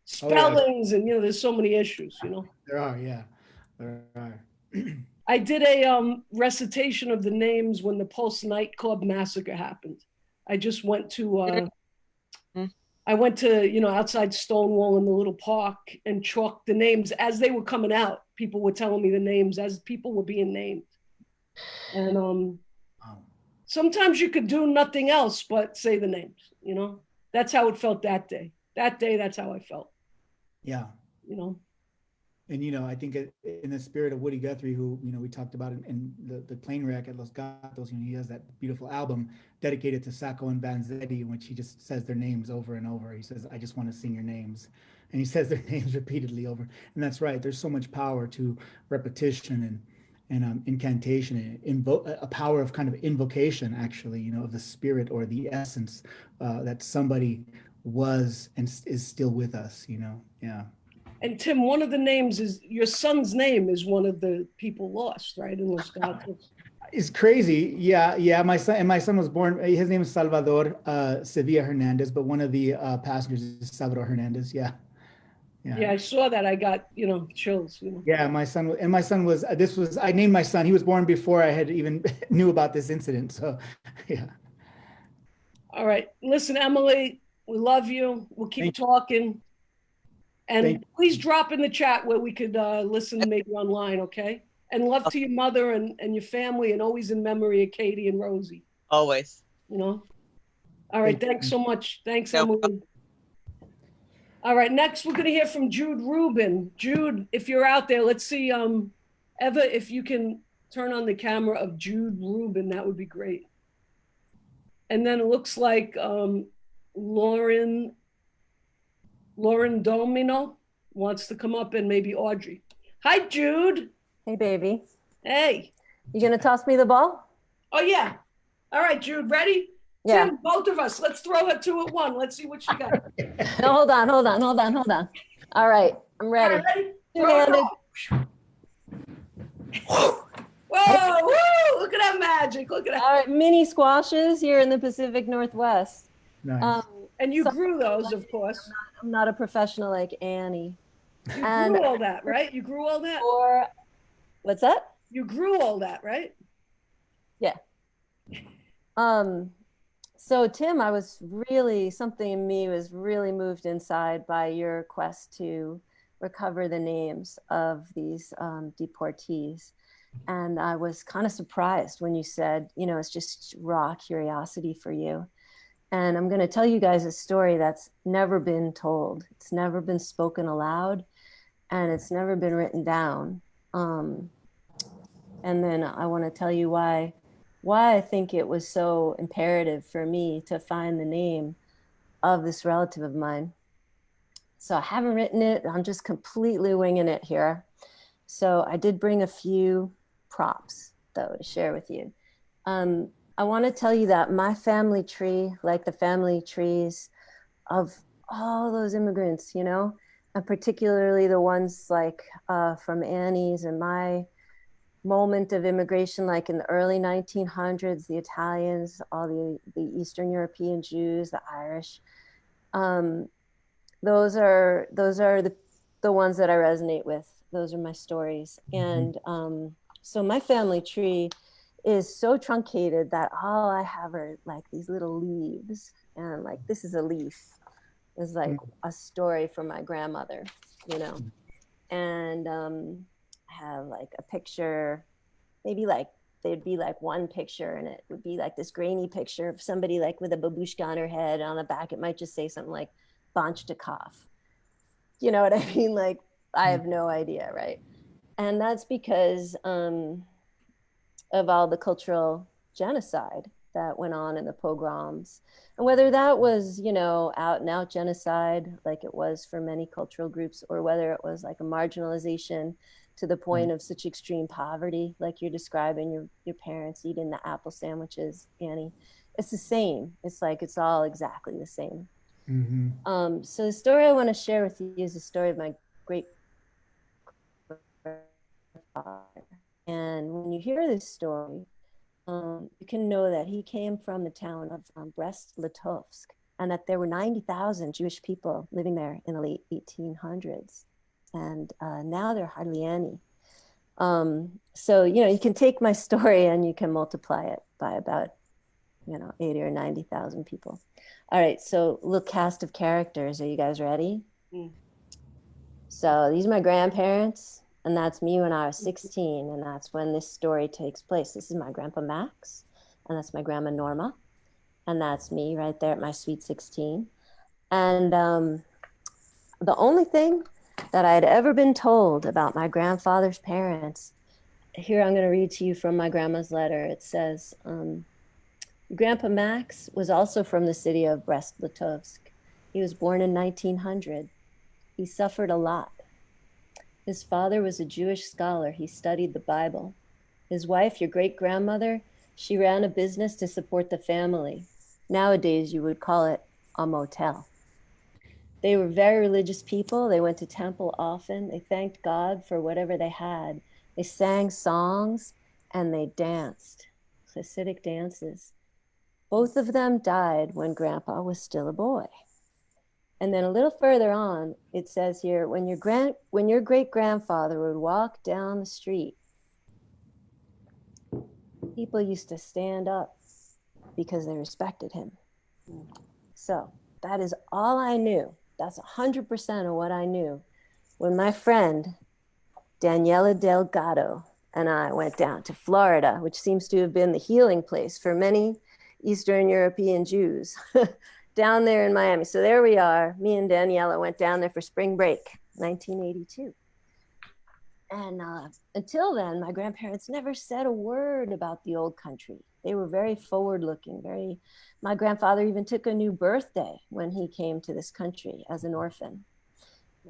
spellings and, there's so many issues, There are, yeah. There are. I did a recitation of the names when the post-Nightclub massacre happened. I just went to... outside Stonewall in the little park and chalked the names as they were coming out. People were telling me the names as people were being named. And sometimes you could do nothing else but say the names, That's how it felt that day. That day, that's how I felt. Yeah. And, I think in the spirit of Woody Guthrie, who, we talked about in the plane wreck at Los Gatos, he has that beautiful album dedicated to Sacco and Vanzetti, in which he just says their names over and over. He says, I just want to sing your names. And he says their names repeatedly over. And that's right. There's so much power to repetition and incantation, a power of kind of invocation, actually, of the spirit or the essence that somebody was and is still with us, Yeah. And Tim, one of the names is, your son's name is one of the people lost, right? In Los Gatos. It's crazy. Yeah. My son was born, his name is Salvador Sevilla Hernandez, but one of the passengers is Salvador Hernandez. Yeah, I saw that. I got, chills. Yeah, my son was, I named my son. He was born before I had even knew about this incident. So, yeah. All right. Listen, Emily, we love you. We'll keep talking. And please drop in the chat where we could listen maybe online, okay? And love to your mother and your family, and always in memory of Katie and Rosie. Always. All right, thanks so much. Thanks, Emily. All right, next we're going to hear from Jude Rubin. Jude, if you're out there, let's see, Eva, if you can turn on the camera of Jude Rubin, that would be great. And then it looks like Lauren Domino wants to come up, and maybe Audrey. Hi, Jude. Hey, baby. Hey. You gonna toss me the ball? Oh, yeah. All right, Jude, ready? Yeah. Tim, both of us, let's throw her 2 at 1. Let's see what she got. Hold on. All right, I'm All ready. right, ready? Throw it Two-handed. Whoa, woo, look at that magic. Look at that. All right, mini squashes here in the Pacific Northwest. Nice. And you so- grew those, of course. I'm not a professional like Annie. You And grew all that, right? You grew all that? or what's that? You grew all that, right? So Tim, I was really, something in me was really moved inside by your quest to recover the names of these deportees. And I was kind of surprised when you said, you know, it's just raw curiosity for you. And I'm going to tell you guys a story that's never been told. It's never been spoken aloud, and it's never been written down. And then I want to tell you why I think it was so imperative for me to find the name of this relative of mine. So I haven't written it. I'm just completely winging it here. So I did bring a few props, though, to share with you. I want to tell you that my family tree, like the family trees of all those immigrants, you know, and particularly the ones like from Annie's and my moment of immigration, like in the early 1900s, the Italians, all the Eastern European Jews, the Irish, those are the ones that I resonate with. Those are my stories. And so my family tree is so truncated that all I have are like these little leaves, and like this is a leaf. It's like a story from my grandmother, you know. And have like a picture, maybe like there'd be like one picture, and it would be like this grainy picture of somebody like with a babushka on her head. On the back it might just say something like Banchtakov. You know what I mean? Like I have no idea, right? And that's because of all the cultural genocide that went on in the pogroms. And whether that was, you know, out and out genocide like it was for many cultural groups, or whether it was like a marginalization to the point of such extreme poverty, like you're describing your parents eating the apple sandwiches, Annie, it's the same. It's like, it's all exactly the same. So the story I want to share with you is the story of my great grandfather. And when you hear this story, you can know that he came from the town of Brest-Litovsk, and that there were 90,000 Jewish people living there in the late 1800s. And now there are hardly any. So, you know, you can take my story and you can multiply it by about, you know, 80 or 90,000 people. All right, so a little cast of characters. Are you guys ready? So these are my grandparents. And that's me when I was 16, and that's when this story takes place. This is my grandpa Max, and that's my grandma Norma, and that's me right there at my sweet 16. And the only thing that I had ever been told about my grandfather's parents, here I'm going to read to you from my grandma's letter. It says, Grandpa Max was also from the city of Brest-Litovsk. He was born in 1900. He suffered a lot. His father was a Jewish scholar. He studied the Bible. His wife, your great-grandmother, she ran a business to support the family. Nowadays, you would call it a motel. They were very religious people. They went to temple often. They thanked God for whatever they had. They sang songs and they danced, Hasidic dances. Both of them died when Grandpa was still a boy. And then a little further on, it says here, when your great-grandfather would walk down the street, people used to stand up because they respected him. So that is all I knew. That's 100% of what I knew when my friend Daniela Delgado and I went down to Florida, which seems to have been the healing place for many Eastern European Jews. Down there in Miami. So there we are. Me and Daniela went down there for spring break, 1982. And until then, my grandparents never said a word about the old country. They were very forward-looking. My grandfather even took a new birthday when he came to this country as an orphan.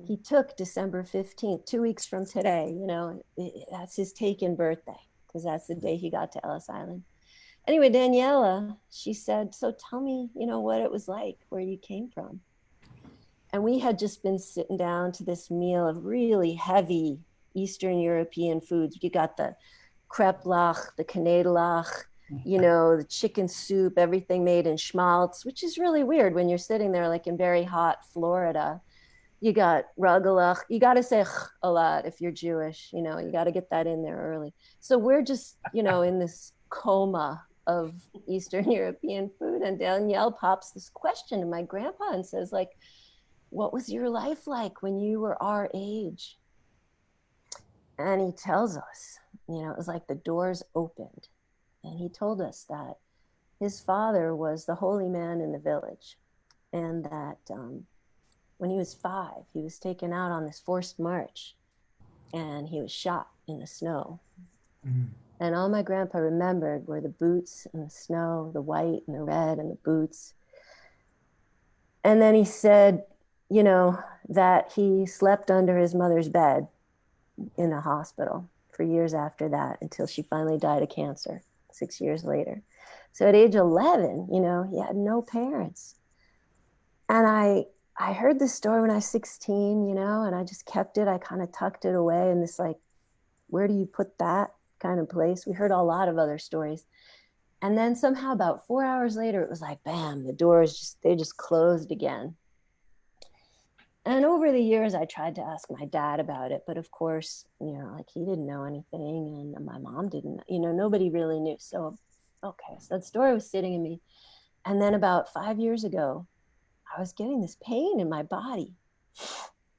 He took December 15th, 2 weeks from today, you know, that's his taken birthday. because that's the day he got to Ellis Island. Anyway, Daniela, she said, so tell me, what it was like, where you came from. And we had just been sitting down to this meal of really heavy Eastern European foods. You got the kreplach, the knedelach, the chicken soup, everything made in schmaltz, which is really weird when you're sitting there like in very hot Florida. You got rugelach. You got to say a lot if you're Jewish, you got to get that in there early. So we're just, in this coma of Eastern European food. And Danielle pops this question to my grandpa and says, like, what was your life like when you were our age? And he tells us, it was like the doors opened. And he told us that his father was the holy man in the village. And that when he was 5, he was taken out on this forced march and he was shot in the snow. Mm-hmm. And all my grandpa remembered were the boots and the snow, the white and the red and the boots. And then he said, that he slept under his mother's bed in a hospital for years after that until she finally died of cancer 6 years later. So at age 11, he had no parents. And I heard this story when I was 16, and I just kept it. I kind of tucked it away in this, like, where do you put that kind of place? We heard a lot of other stories. And then somehow about 4 hours later, it was like, bam, the doors they just closed again. And over the years, I tried to ask my dad about it. But of course, like he didn't know anything. And my mom didn't, nobody really knew. So, okay, so that story was sitting in me. And then about 5 years ago, I was getting this pain in my body.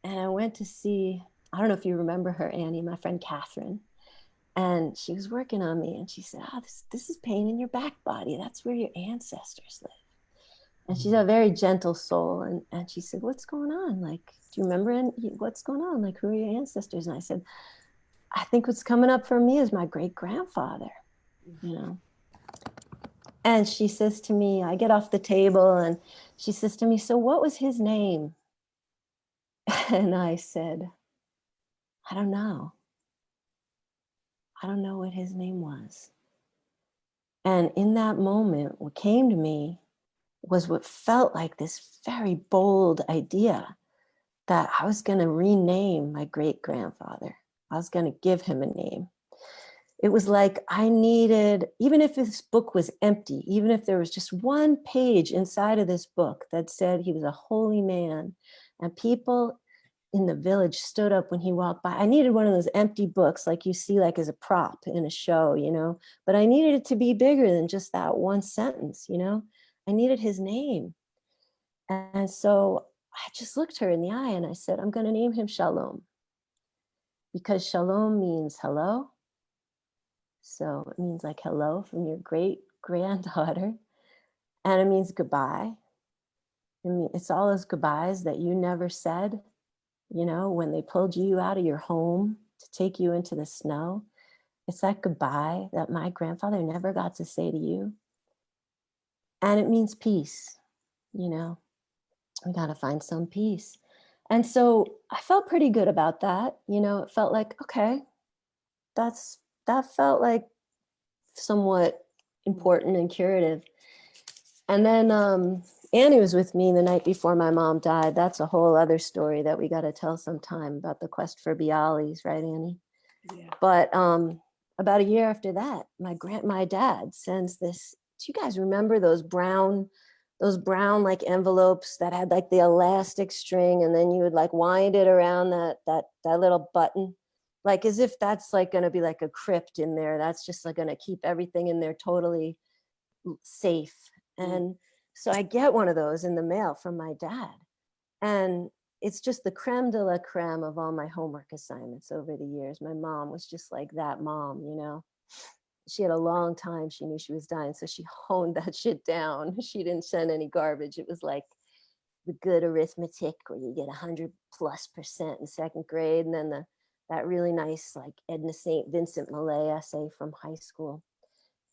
And I went to see, I don't know if you remember her, Annie, my friend Catherine. And she was working on me. And she said, this is pain in your back body. That's where your ancestors live. And she's a very gentle soul. And she said, what's going on? Like, do you remember what's going on? Like, who are your ancestors? And I said, I think what's coming up for me is my great grandfather, And she says to me, I get off the table and she says to me, so what was his name? And I said, I don't know. I don't know what his name was. And in that moment, what came to me was what felt like this very bold idea that I was going to rename my great grandfather. I was going to give him a name. It was like I needed, even if this book was empty, even if there was just one page inside of this book that said he was a holy man and people in the village stood up when he walked by. I needed one of those empty books like you see like as a prop in a show, but I needed it to be bigger than just that one sentence, I needed his name. And so I just looked her in the eye and I said, I'm going to name him Shalom because Shalom means hello. So it means like hello from your great granddaughter. And it means goodbye. I mean, it's all those goodbyes that you never said, when they pulled you out of your home to take you into the snow. It's that goodbye that my grandfather never got to say to you. And it means peace, we got to find some peace. And so I felt pretty good about that. It felt like, okay, that felt like somewhat important and curative. And then Annie was with me the night before my mom died. That's a whole other story that we got to tell sometime about the quest for Bialys, right, Annie? Yeah. But about a year after that, my dad sends this. Do you guys remember those brown like envelopes that had like the elastic string, and then you would like wind it around that little button, like as if that's like going to be like a crypt in there. That's just like going to keep everything in there totally safe. And so I get one of those in the mail from my dad, and it's just the creme de la creme of all my homework assignments over the years. My mom was just like that mom, She had a long time. She knew she was dying, so she honed that shit down. She didn't send any garbage. It was like the good arithmetic where you get 100+% in second grade, and then that really nice like Edna St. Vincent Millay essay from high school.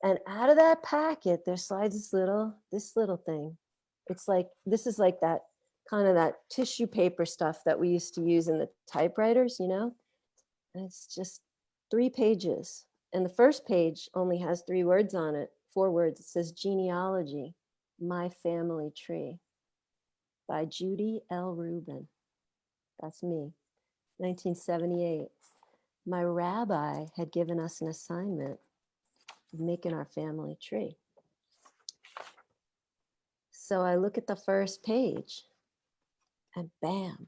And out of that packet, there slides this little thing. It's like, this is like that kind of that tissue paper stuff that we used to use in the typewriters, And it's just 3 pages. And the first page only has 3 words on it, 4 words. It says genealogy, my family tree, by Judy L. Rubin. That's me, 1978. My rabbi had given us an assignment of making our family tree. So I look at the first page and bam,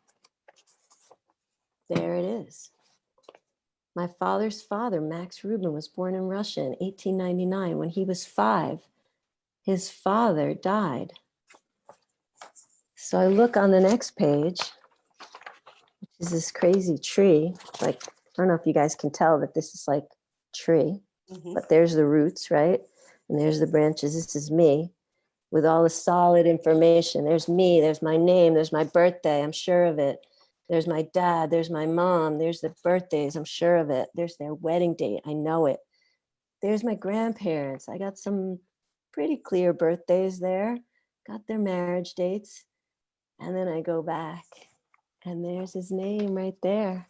there it is. My father's father, Max Rubin, was born in Russia in 1899. When he was 5, his father died. So I look on the next page, which is this crazy tree. Like, I don't know if you guys can tell that this is like tree, but there's the roots, right? And there's the branches. This is me with all the solid information. There's me, there's my name, there's my birthday, I'm sure of it. There's my dad, there's my mom, there's the birthdays, I'm sure of it. There's their wedding date, I know it. There's my grandparents. I got some pretty clear birthdays there, got their marriage dates. And then I go back and there's his name right there.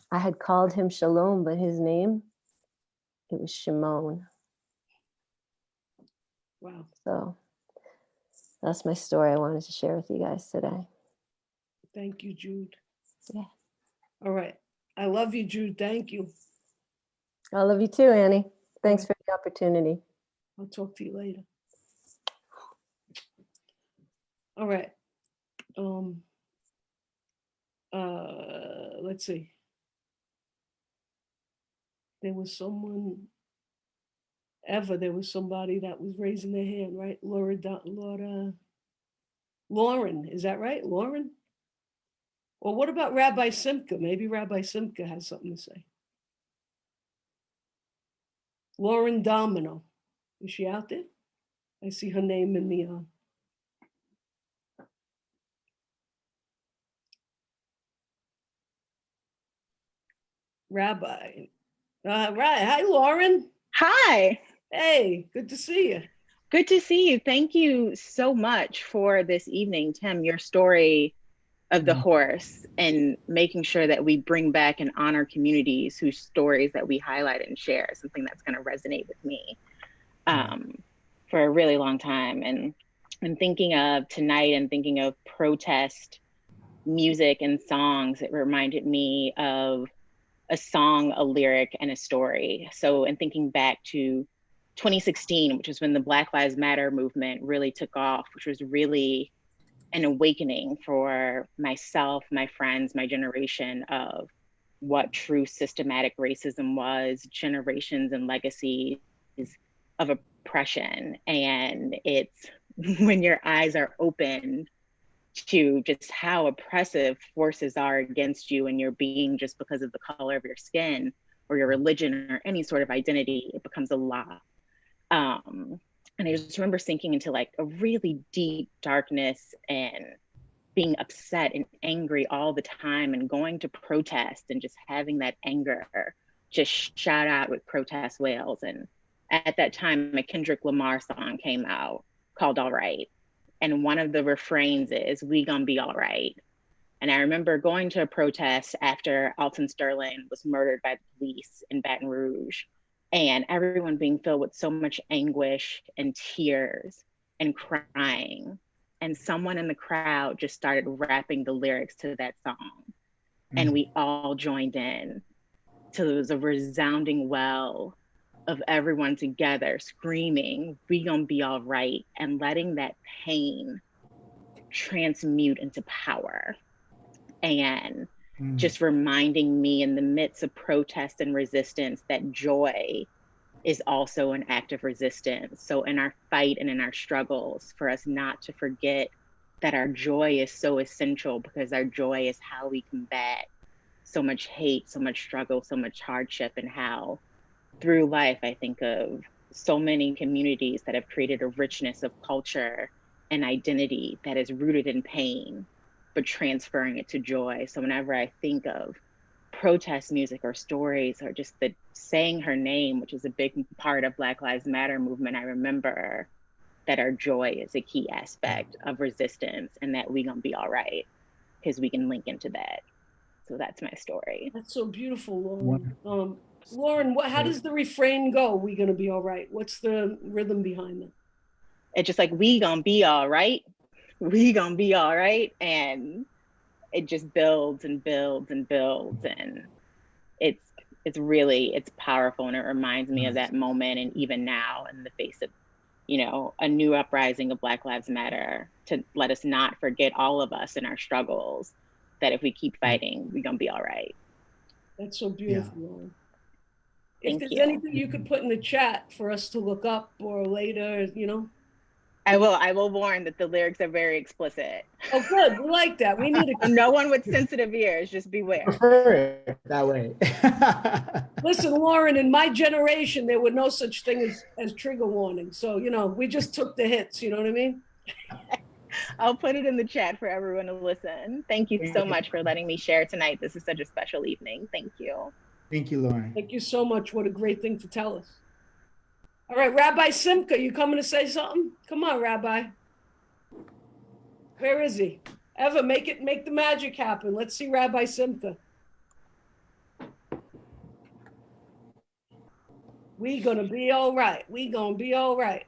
I had called him Shalom, but his name, it was Shimon. Wow. So that's my story I wanted to share with you guys today. Thank you, Jude. Yeah. All right. I love you, Jude. Thank you. I love you too, Annie. Thanks for the opportunity. I'll talk to you later. All right. Let's see. There was somebody that was raising their hand, right? Lauren, is that right? Lauren? Or what about Rabbi Simca? Maybe Rabbi Simca has something to say. Lauren Domino, is she out there? I see her name in the Rabbi. Right. Hi, Lauren. Hi. Hey, good to see you. Good to see you. Thank you so much for this evening, Tim. Your story of the horse and making sure that we bring back and honor communities whose stories that we highlight and share is something that's going to resonate with me for a really long time. And thinking of tonight and thinking of protest music and songs, it reminded me of a song, a lyric, and a story. So in thinking back to 2016, which is when the Black Lives Matter movement really took off, which was really an awakening for myself, my friends, my generation of what true systematic racism was, generations and legacies of oppression. And it's when your eyes are open to just how oppressive forces are against you and your being just because of the color of your skin or your religion or any sort of identity, it becomes a lot. And I just remember sinking into like a really deep darkness and being upset and angry all the time and going to protest and just having that anger just shout out with protest wails. And at that time, a Kendrick Lamar song came out called All Right. And one of the refrains is, "We gonna be all right." And I remember going to a protest after Alton Sterling was murdered by the police in Baton Rouge, and everyone being filled with so much anguish and tears and crying. And someone in the crowd just started rapping the lyrics to that song. And we all joined in. So it was a resounding well of everyone together screaming, "We gonna be all right," and letting that pain transmute into power. And just reminding me in the midst of protest and resistance that joy is also an act of resistance. So in our fight and in our struggles, for us not to forget that our joy is so essential, because our joy is how we combat so much hate, so much struggle, so much hardship. And how through life, I think of so many communities that have created a richness of culture and identity that is rooted in pain, but transferring it to joy. So whenever I think of protest music or stories or just the saying her name, which is a big part of Black Lives Matter movement, I remember that our joy is a key aspect of resistance and that we gonna be all right because we can link into that. So that's my story. That's so beautiful, Lauren. Lauren, how does the refrain go? We gonna be all right. What's the rhythm behind it? It's just like, we gonna be all right. We gonna be all right. And it just builds and builds and builds. And it's powerful. And it reminds me of that moment. And even now, in the face of, a new uprising of Black Lives Matter, to let us not forget, all of us in our struggles, that if we keep fighting, we're gonna be all right. That's so beautiful, Lauren. If Thank there's you. anything you could put in the chat for us to look up or later, I will warn that the lyrics are very explicit. Oh, good. We like that. We need And no one with sensitive ears, just beware. Prefer it that way. Listen, Lauren, in my generation, there were no such thing as trigger warnings. So, we just took the hits, you know what I mean? I'll put it in the chat for everyone to listen. Thank you so much for letting me share tonight. This is such a special evening. Thank you. Thank you, Lauren. Thank you so much. What a great thing to tell us. All right, Rabbi Simcha, you coming to say something? Come on, Rabbi. Where is he? Eva, make the magic happen. Let's see Rabbi Simcha. We gonna be all right. We gonna be all right.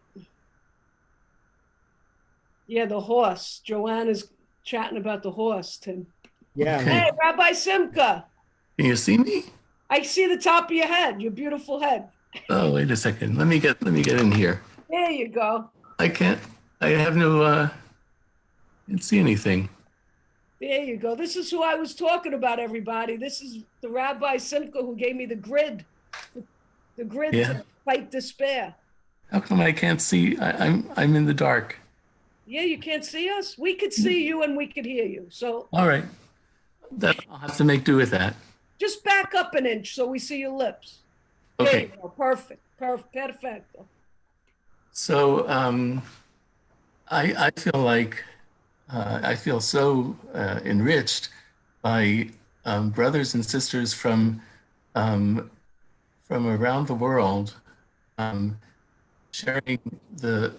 Yeah, the horse. Joanne is chatting about the horse, Tim. Yeah. Okay. Hey, Rabbi Simcha. Can you see me? I see the top of your head, your beautiful head. Oh, wait a second. Let me get in here. There you go. I have no can't see anything. There you go. This is who I was talking about, everybody. This is the Rabbi Simcha who gave me the grid. The grid to fight despair. How come I can't see? I'm in the dark. Yeah, you can't see us? We could see you and we could hear you. So All right. I'll have to make do with that. just back up an inch so we see your lips. Okay. There you go. Perfect. Perfecto. So I feel like I feel so enriched by brothers and sisters from around the world sharing the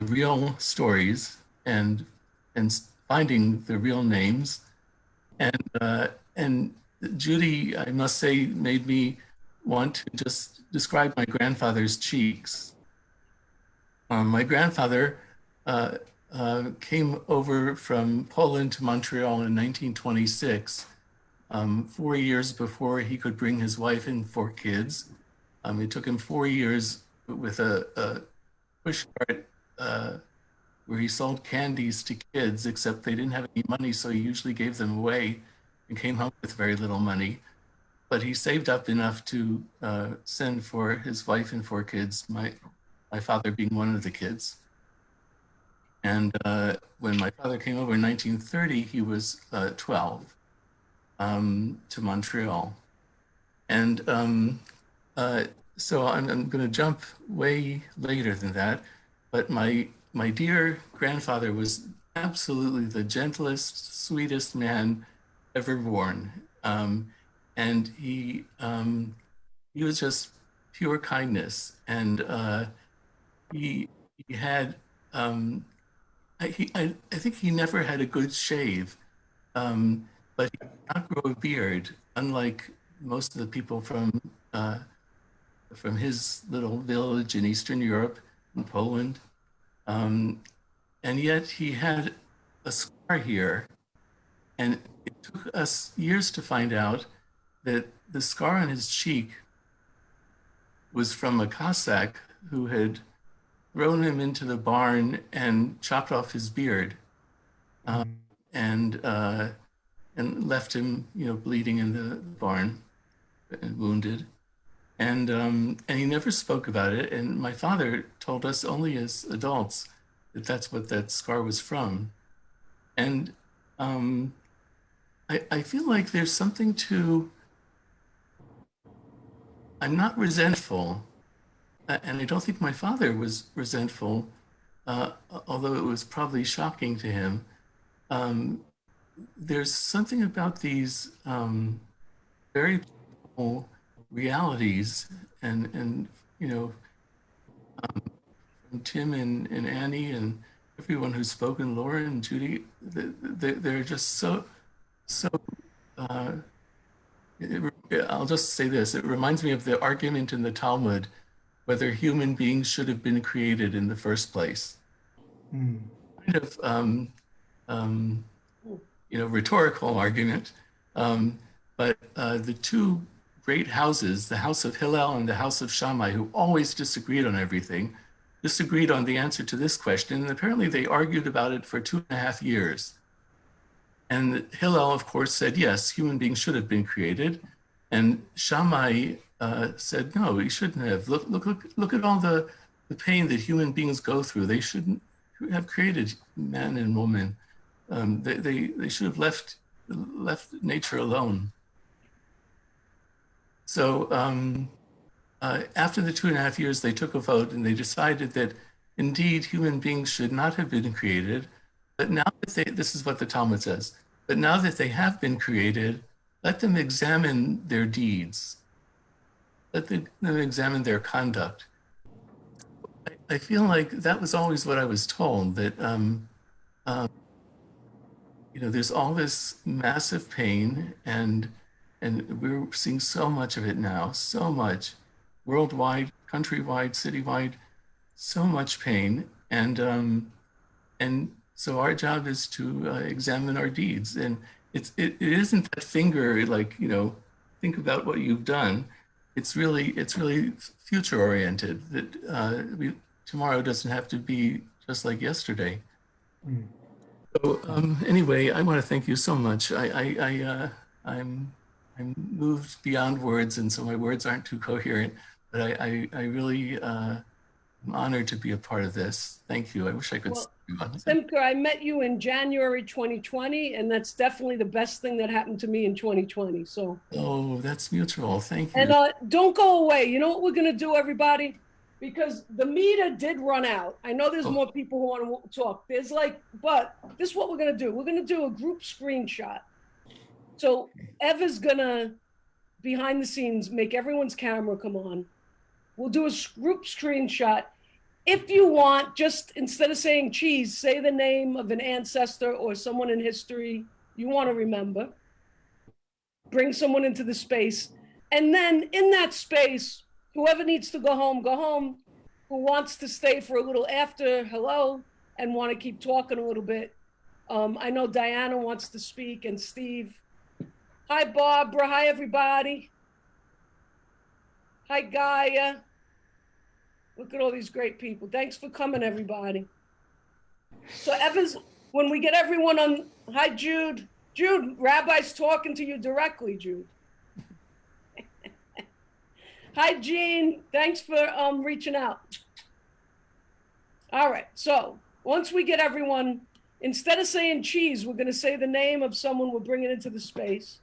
real stories and finding the real names, and Judy, I must say, made me want to just describe my grandfather's cheeks. My grandfather came over from Poland to Montreal in 1926, 4 years before he could bring his wife and 4 kids. It took him 4 years with a pushcart where he sold candies to kids, except they didn't have any money, so he usually gave them away and came home with very little money. But he saved up enough to send for his wife and 4 kids, my father being one of the kids. And when my father came over in 1930, he was 12 to Montreal. And so I'm going to jump way later than that. But my dear grandfather was absolutely the gentlest, sweetest man ever born. And he was just pure kindness. And he had, I think he never had a good shave, but he did not grow a beard, unlike most of the people from his little village in Eastern Europe, in Poland. And yet he had a scar here. And it took us years to find out that the scar on his cheek was from a Cossack who had thrown him into the barn and chopped off his beard, and left him, bleeding in the barn and wounded. And he never spoke about it. And my father told us only as adults that that's what that scar was from. And I feel like there's something to, I'm not resentful, and I don't think my father was resentful, although it was probably shocking to him. There's something about these very personal realities, and from Tim and Annie and everyone who's spoken, Laura and Judy, they're just so I'll just say this. It reminds me of the argument in the Talmud whether human beings should have been created in the first place. Mm. Kind of, rhetorical argument. But the two great houses, the house of Hillel and the house of Shammai, who always disagreed on everything, disagreed on the answer to this question. And apparently they argued about it for 2.5 years. And Hillel, of course, said, yes, human beings should have been created. And Shammai said, no, he shouldn't have. Look at all the pain that human beings go through. They shouldn't have created man and woman. They should have left nature alone. So after the 2.5 years, they took a vote and they decided that indeed human beings should not have been created. But now that this is what the Talmud says, but now that they have been created, let them examine their deeds. Let them examine their conduct. I feel like that was always what I was told, that there's all this massive pain, and we're seeing so much of it now, so much, worldwide, countrywide, citywide, so much pain, and so our job is to examine our deeds, and it isn't that finger like think about what you've done. It's really future oriented. That tomorrow doesn't have to be just like yesterday. Mm. So anyway, I want to thank you so much. I'm moved beyond words, and so my words aren't too coherent. But I really am honored to be a part of this. Thank you. I wish I could. Well, Simka, I met you in January 2020, and that's definitely the best thing that happened to me in 2020. So. Oh, that's mutual. Thank you. And don't go away. You know what we're gonna do, everybody? Because the meter did run out. I know there's more people who want to talk. But this is what we're gonna do. We're gonna do a group screenshot. So Eva's gonna, behind the scenes, make everyone's camera come on. We'll do a group screenshot. If you want, just instead of saying cheese, say the name of an ancestor or someone in history you want to remember. Bring someone into the space. And then in that space, whoever needs to go home, go home. Who wants to stay for a little after hello and want to keep talking a little bit. I know Diana wants to speak, and Steve. Hi, Barbara. Hi, everybody. Hi, Gaia. Look at all these great people. Thanks for coming, everybody. So Evans, when we get everyone on, hi, Jude. Jude, Rabbi's talking to you directly, Jude. Hi, Jean. Thanks for reaching out. All right, so once we get everyone, instead of saying cheese, we're gonna say the name of someone we're bringing into the space.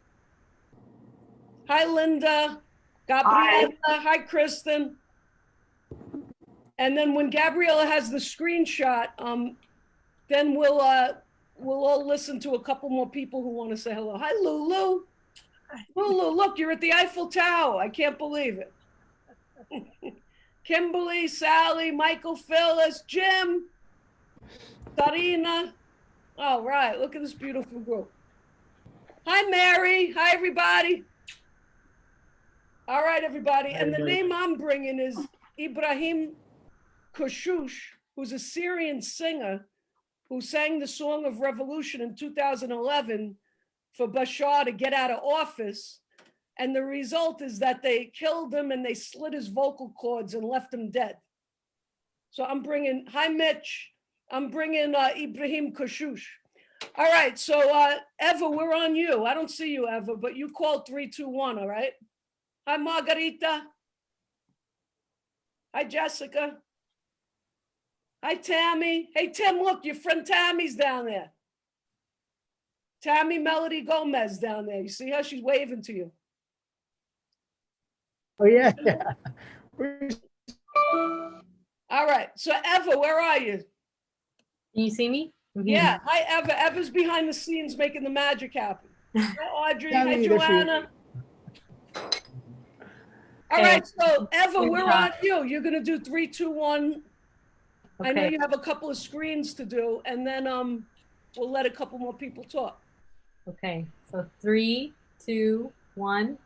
Hi, Linda. Gabriella. Hi, Kristen. And then when Gabriella has the screenshot, then we'll all listen to a couple more people who want to say hello. Hi, Lulu. Lulu, look, you're at the Eiffel Tower. I can't believe it. Kimberly, Sally, Michael, Phyllis, Jim, Sarina. All right, look at this beautiful group. Hi, Mary. Hi, everybody. All right, everybody. And the name I'm bringing is Ibrahim Kushush, who's a Syrian singer who sang the Song of Revolution in 2011 for Bashar to get out of office. And the result is that they killed him and they slit his vocal cords and left him dead. So I'm bringing, hi, Mitch. I'm bringing Ibrahim Kushush. All right, so Eva, we're on you. I don't see you, Eva, but you called 3, 2, 1, all right? Hi, Margarita. Hi, Jessica. Hi, Tammy. Hey, Tim, look, your friend Tammy's down there. Tammy Melody Gomez down there. You see her? She's waving to you. Oh, yeah. All right, so Eva, where are you? Can you see me? Yeah, hi, Eva. Eva's behind the scenes making the magic happen. Hi, Audrey. Hi, Tammy, Joanna. All right, so Eva, we're on you. You're gonna do 3, 2, 1. I know you have a couple of screens to do, and then we'll let a couple more people talk. Okay, so 3, 2, 1.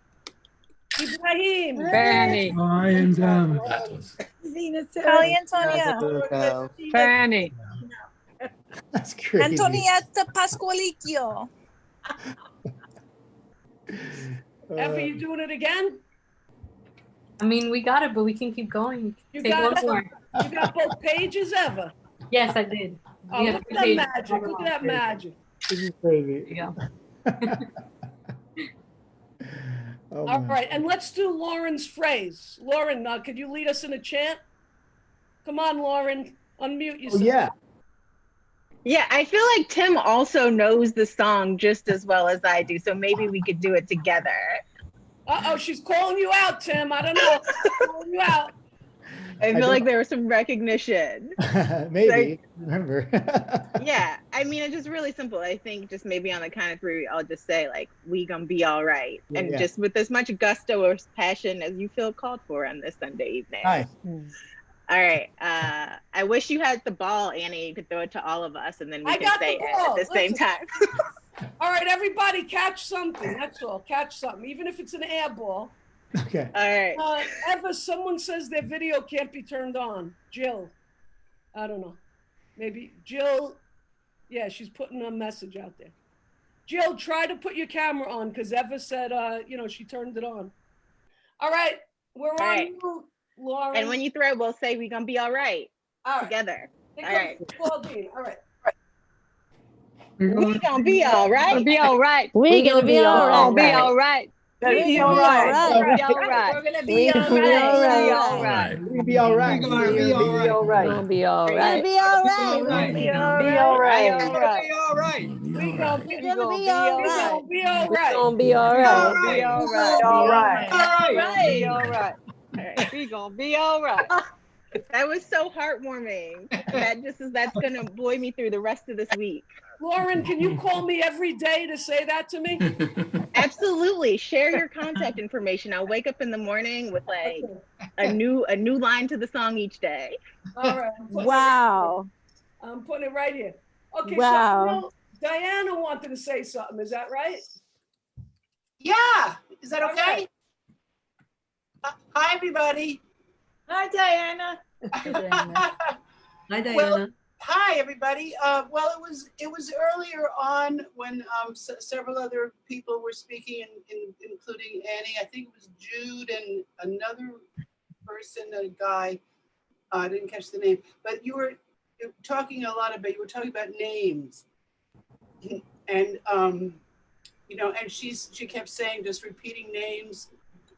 Ibrahim. Fanny. I am down. Gatos. Kali Antonia. Fanny. That's crazy. Antonietta Pasqualicchio. Effie, you doing it again? I mean, we got it, but we can keep going. You Take got one more. You got both pages ever. Yes, I did. Oh, We have look two at that pages. magic. Look at that magic. This is crazy. There you go. Oh, All my. right, and let's do Lauren's phrase. Lauren, could you lead us in a chant? Come on, Lauren, unmute Oh, yourself. yeah. Yeah, I feel like Tim also knows the song just as well as I do, so maybe we could do it together. Uh-oh, she's calling you out, Tim. I don't know. She's calling you out. I feel like there was some recognition. Maybe. Remember. Yeah, I mean, it's just really simple. I think just maybe on the count of three, I'll just say like, we gonna be all right. Yeah, and yeah. just with as much gusto or passion as you feel called for on this Sunday evening. Nice. All right. I wish you had the ball, Annie. You could throw it to all of us and then we I can got say the it ball. at the same Listen. time. All right, everybody catch something. That's all. Catch something, even if it's an air ball. Okay. All right. Eva, someone says their video can't be turned on. Jill, I don't know. Maybe Jill, yeah, she's putting a message out there. Jill, try to put your camera on because Eva said, she turned it on. All right, we're on right. you, Lauren. And when you throw, we'll say we gonna be all right all right. together. Here All comes right. Claudine. All right. We gonna be all right. Be all right. We gonna be all right. Be all right. We gonna be all right. Be all right. We're gonna We be gonna all be all right. right. All right. We're gonna be all right. We're gonna be all right. We're gonna be all We're right. gonna be all right. All right. Be all Be right. all right. We're gonna be all right. We gonna be, We're gonna be all right. be all We're right. gonna be all right. Be all right. All right. right. All right. We gonna be all right. That was so heartwarming. That's gonna buoy me through the rest of this week. Lauren, can you call me every day to say that to me? Absolutely. Share your contact information. I'll wake up in the morning with like a new line to the song each day. All right. Wow. I'm putting it right here. Okay, Wow. so Diana wanted to say something. Is that right? Yeah. Is that All okay? right. Hi, everybody. Hi, Diana. Hi, Diana. Well, hi, everybody. Well, it was earlier on when several other people were speaking, including Annie. I think it was Jude and another person, a guy. I didn't catch the name, but you were talking about names, and and she kept saying, just repeating names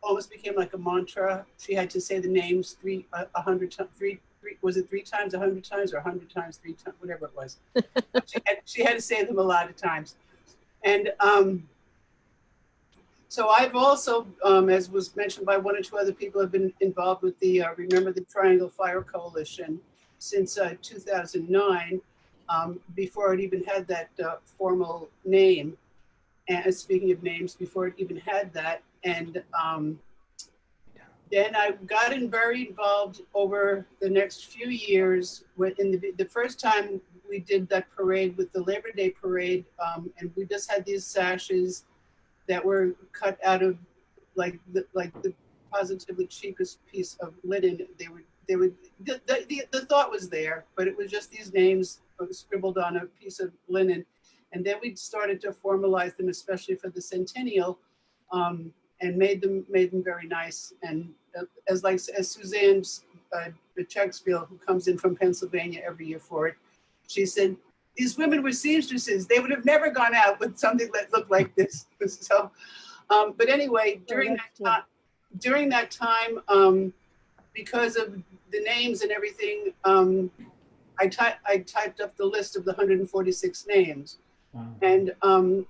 almost became like a mantra. She had to say the names 100 times, was it 3 times, 100 times, or 100 times, 3 times, whatever it was. she had to say them a lot of times. And so I've also, as was mentioned by 1 or 2 other people, have been involved with the Remember the Triangle Fire Coalition since 2009, before it even had that formal name. And speaking of names, before it even had that. And then I got very involved over the next few years. In the first time we did that parade with the Labor Day parade, and we just had these sashes that were cut out of like the positively cheapest piece of linen. The thought was there, but it was just these names scribbled on a piece of linen. And then we started to formalize them, especially for the centennial, and made them very nice. And as Suzanne Checksfield, who comes in from Pennsylvania every year for it, she said, these women were seamstresses. They would have never gone out with something that looked like this. So, but anyway, during that time, because of the names and everything, I typed up the list of the 146 names. Wow. And I'm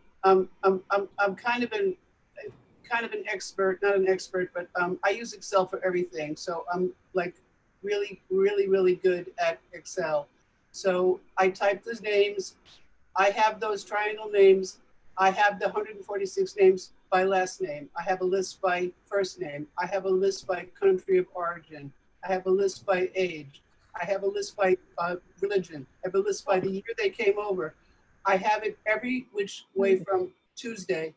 kind of an expert, not an expert, but I use Excel for everything. So I'm like really, really, really good at Excel. So I typed those names. I have those triangle names. I have the 146 names by last name. I have a list by first name. I have a list by country of origin. I have a list by age. I have a list by religion. I have a list by the year they came over. I have it every which way from Tuesday.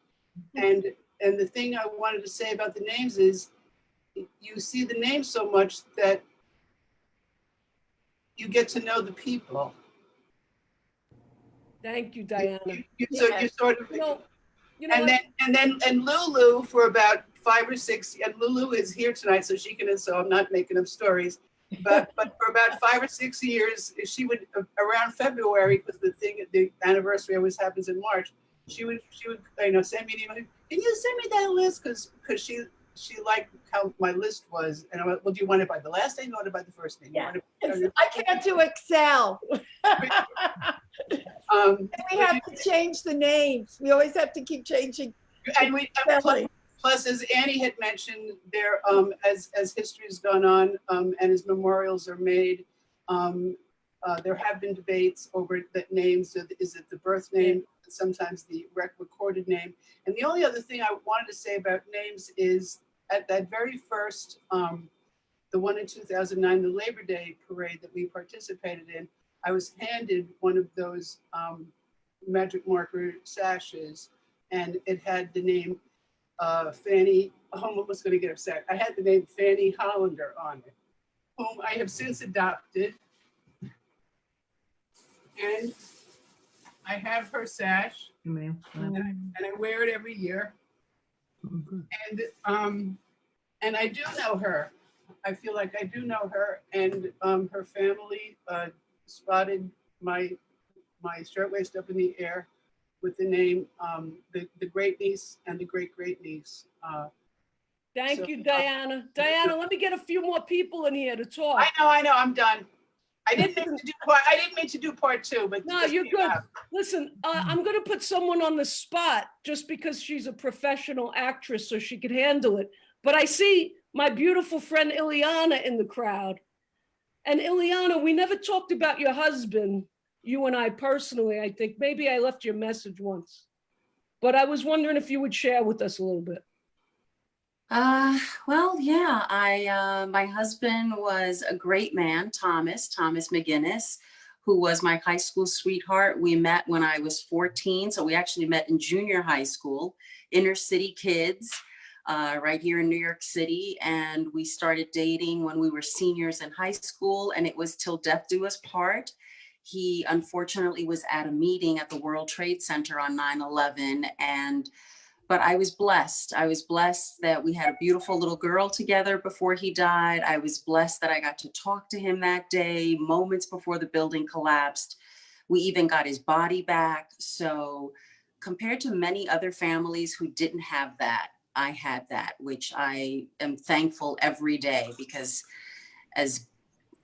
And the thing I wanted to say about the names is you see the names so much that you get to know the people. Thank you, Diana. So you sort of, and Lulu for about 5 or 6, and Lulu is here tonight, so she can, so I'm not making up stories. But for about 5 or 6 years, she would, around February, because the anniversary always happens in March, she would send me an email. Can you send me that list? Because she liked how my list was, and I went, well, do you want it by the last name? You want it by the first name? Yeah. I can't do Excel. We have to change the names. We always have to keep changing. And plus, as Annie had mentioned, there as history's gone on and as memorials are made, there have been debates over the names. Is it the birth name? Sometimes the recorded name. And the only other thing I wanted to say about names is at that very first, the one in 2009, the Labor Day parade that we participated in, I was handed one of those magic marker sashes, and it had the name Fanny. Oh, I'm almost going to get upset. I had the name Fanny Hollander on it, whom I have since adopted. And I have her sash, and I wear it every year. And I do know her. I feel like I do know her, and her family spotted my shirtwaist up in the air with the name, the great niece and the great great niece. Thank you, Diana. Diana, let me get a few more people in here to talk. I know. I'm done. I didn't mean to do part 2, but no, you're good. Listen, I'm going to put someone on the spot just because she's a professional actress, so she could handle it. But I see my beautiful friend Ileana in the crowd. And Ileana, we never talked about your husband, you and I personally. I think maybe I left you a message once, but I was wondering if you would share with us a little bit. Well, yeah, my husband was a great man, Thomas McGinnis, who was my high school sweetheart. We met when I was 14. So we actually met in junior high school, inner city kids, right here in New York City. And we started dating when we were seniors in high school, and it was till death do us part. He unfortunately was at a meeting at the World Trade Center on 9/11, but I was blessed. I was blessed that we had a beautiful little girl together before he died. I was blessed that I got to talk to him that day, moments before the building collapsed. We even got his body back. So compared to many other families who didn't have that, I had that, which I am thankful every day, because as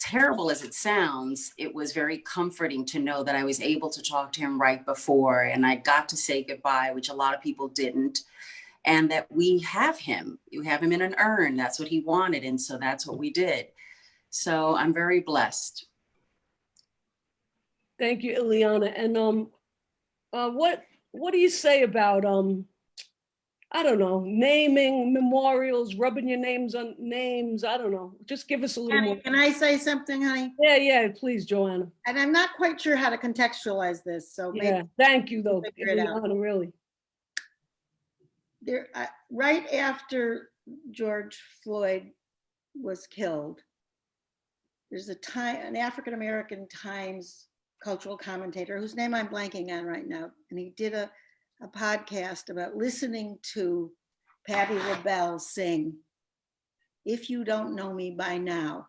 terrible as it sounds, it was very comforting to know that I was able to talk to him right before, and I got to say goodbye, which a lot of people didn't, and that we have him. You have him in an urn. That's what he wanted, and so that's what we did. So I'm very blessed. Thank you, Ileana. And what do you say about I don't know, naming memorials, rubbing your names on names? I don't know. Just give us a little more. Can I say something, honey? Yeah, please, Joanna. And I'm not quite sure how to contextualize this, so maybe thank you, though, figure it out. Really. There, right after George Floyd was killed, there's an African-American Times cultural commentator whose name I'm blanking on right now, and he did a podcast about listening to Patti LaBelle sing, "If you don't know me by now,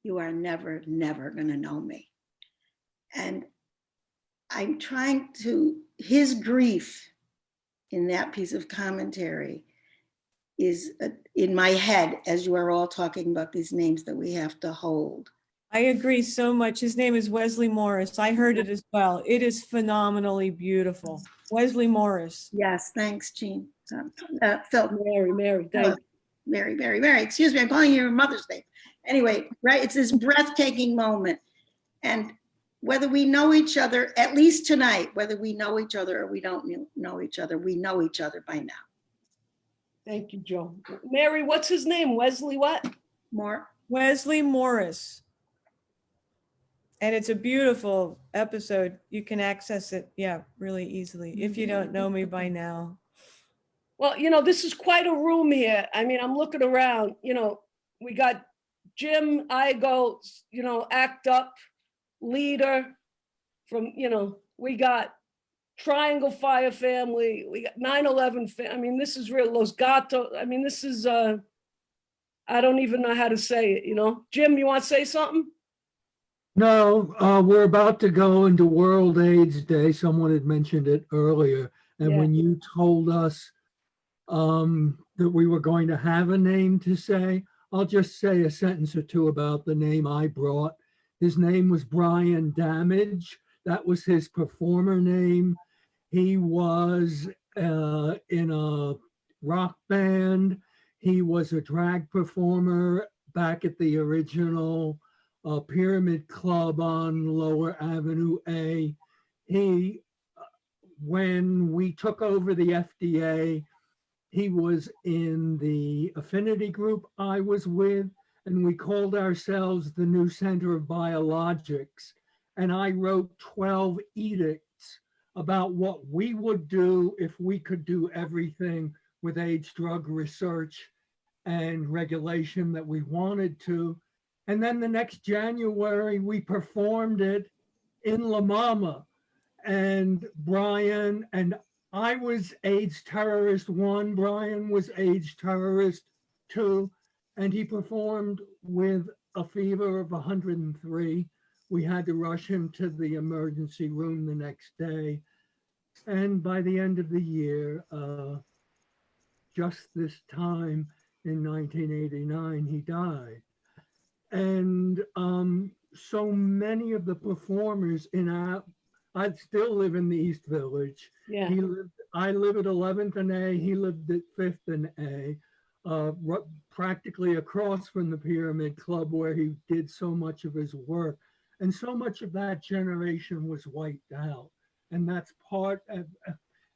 you are never gonna know me." And I'm trying to, his grief in that piece of commentary is in my head as you are all talking about these names that we have to hold. I agree so much. His name is Wesley Morris. I heard it as well. It is phenomenally beautiful. Wesley Morris. Yes, thanks, Jean. Mary, thank you. Mary. Excuse me, I'm calling you your mother's name. Anyway, right, it's this breathtaking moment. And whether we know each other, at least tonight, whether we know each other or we don't know each other, we know each other by now. Thank you, Joe. Mary, what's his name? Wesley what? Wesley Morris. And it's a beautiful episode. You can access it, really easily, if you don't know me by now. Well, this is quite a room here. I mean, I'm looking around, we got Jim Igo, ACT UP leader from, we got Triangle Fire family, we got 9/11. I mean, this is real. Los Gatos. I mean, this is, I don't even know how to say it, Jim, you want to say something? No, we're about to go into World AIDS Day. Someone had mentioned it earlier. And when you told us that we were going to have a name to say, I'll just say a sentence or two about the name I brought. His name was Brian Damage. That was his performer name. He was in a rock band. He was a drag performer back at the original Pyramid Club on Lower Avenue A. When we took over the FDA, he was in the affinity group I was with, and we called ourselves the New Center of Biologics. And I wrote 12 edicts about what we would do if we could do everything with AIDS drug research and regulation that we wanted to. And then the next January, we performed it in La Mama. And Brian and I was AIDS terrorist 1, Brian was AIDS terrorist 2, and he performed with a fever of 103. We had to rush him to the emergency room the next day. And by the end of the year, just this time in 1989, he died. And so many of the performers I still live in the East Village. Yeah. I live at 11th and A, he lived at 5th and A, practically across from the Pyramid Club where he did so much of his work. And so much of that generation was wiped out. And that's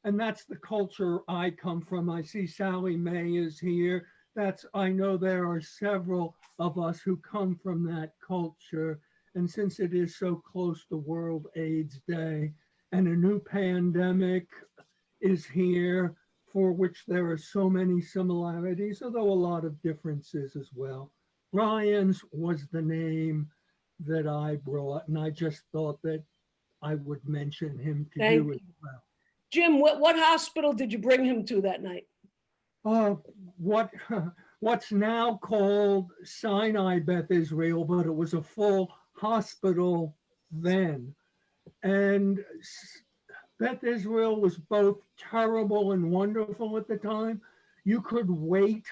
and that's the culture I come from. I see Sally Mae is here. I know there are several of us who come from that culture. And since it is so close to World AIDS Day and a new pandemic is here for which there are so many similarities, although a lot of differences as well. Brian's was the name that I brought, and I just thought that I would mention him to you as well. Jim, what hospital did you bring him to that night? What's now called Sinai Beth Israel, but it was a full hospital then. And Beth Israel was both terrible and wonderful at the time. You could wait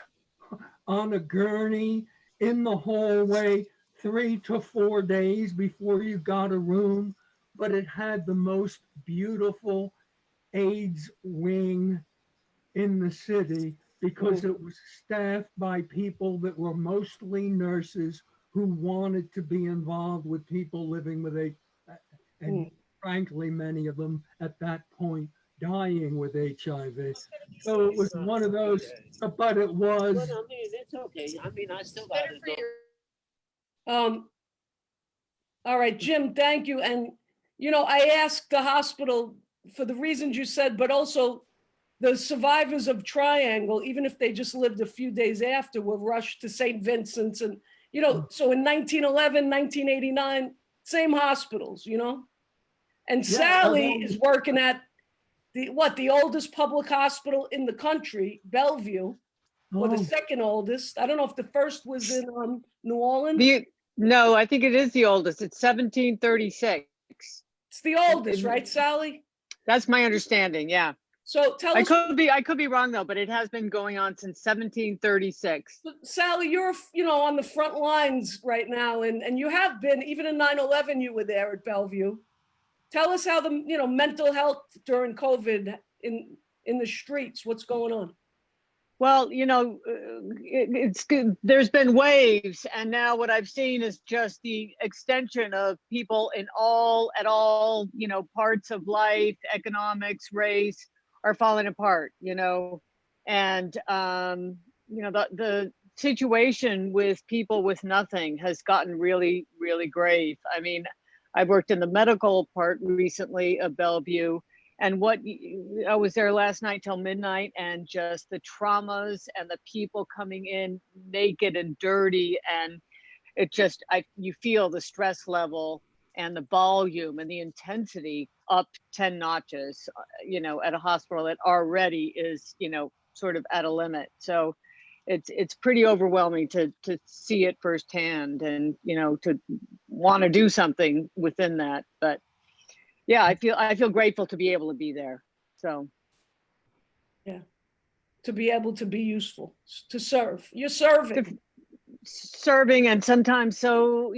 on a gurney in the hallway 3 to 4 days before you got a room, but it had the most beautiful AIDS wing in the city because it was staffed by people that were mostly nurses who wanted to be involved with people living with AIDS, and frankly, many of them at that point dying with HIV. So it was one of those, but it was. But I mean, it's okay. I mean, I still got it. All right, Jim, thank you. And, I asked the hospital for the reasons you said, but also the survivors of Triangle, even if they just lived a few days after, were rushed to St. Vincent's. And, so in 1911, 1989, same hospitals, And Sally is working at the oldest public hospital in the country, Bellevue, or the second oldest. I don't know if the first was in New Orleans. No, I think it is the oldest. It's 1736. It's the oldest, right, Sally? That's my understanding. Yeah. So tell us. I could be wrong though, but it has been going on since 1736. Sally, you're on the front lines right now, and you have been even in 9/11. You were there at Bellevue. Tell us how the mental health during COVID in the streets. What's going on? Well, it's good. There's been waves, and now what I've seen is just the extension of people at all, parts of life, economics, race, are falling apart, and the situation with people with nothing has gotten really, really grave. I mean, I worked in the medical part recently of Bellevue, and I was there last night till midnight, and just the traumas and the people coming in naked and dirty, and it just, you feel the stress level and the volume and the intensity up 10 notches, at a hospital that already is, sort of at a limit. So it's pretty overwhelming to see it firsthand, and, to want to do something within that. But yeah, I feel grateful to be able to be there. So yeah, to be able to be useful, to serve. You're serving. Serving, and sometimes when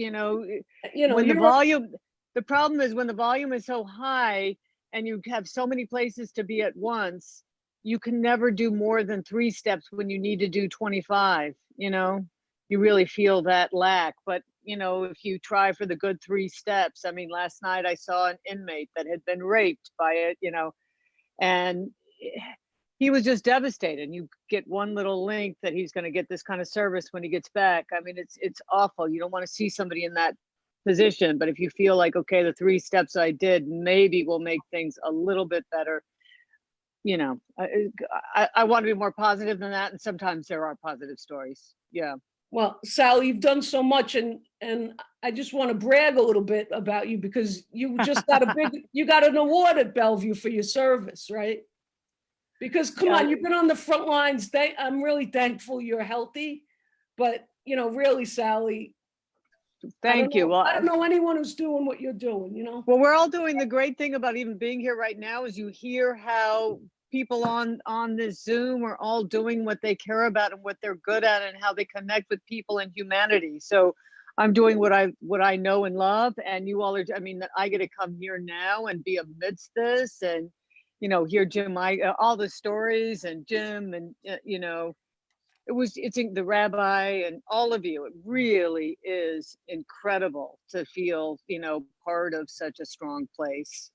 the problem is when the volume is so high and you have so many places to be at once, you can never do more than 3 steps when you need to do 25. You really feel that lack. But if you try for the good 3 steps, I mean, last night I saw an inmate that had been raped by it, and he was just devastated. You get one little link that he's going to get this kind of service when he gets back. I mean, it's awful. You don't want to see somebody in that position, but if you feel like, okay, the 3 steps I did maybe will make things a little bit better, I want to be more positive than that. And sometimes there are positive stories. Yeah. Well, Sally, you've done so much, and I just want to brag a little bit about you, because you just got you got an award at Bellevue for your service, right? Because come on, you've been on the front lines. I'm really thankful you're healthy, but really, Sally, thank you. Well, I don't know anyone who's doing what you're doing, Well, we're all doing. The great thing about even being here right now is you hear how people on this Zoom are all doing what they care about and what they're good at, and how they connect with people and humanity. So I'm doing what I know and love, and you all are. I mean, I get to come here now and be amidst this, and hear Jim, all the stories, and Jim, and it's the rabbi and all of you. It really is incredible to feel part of such a strong place.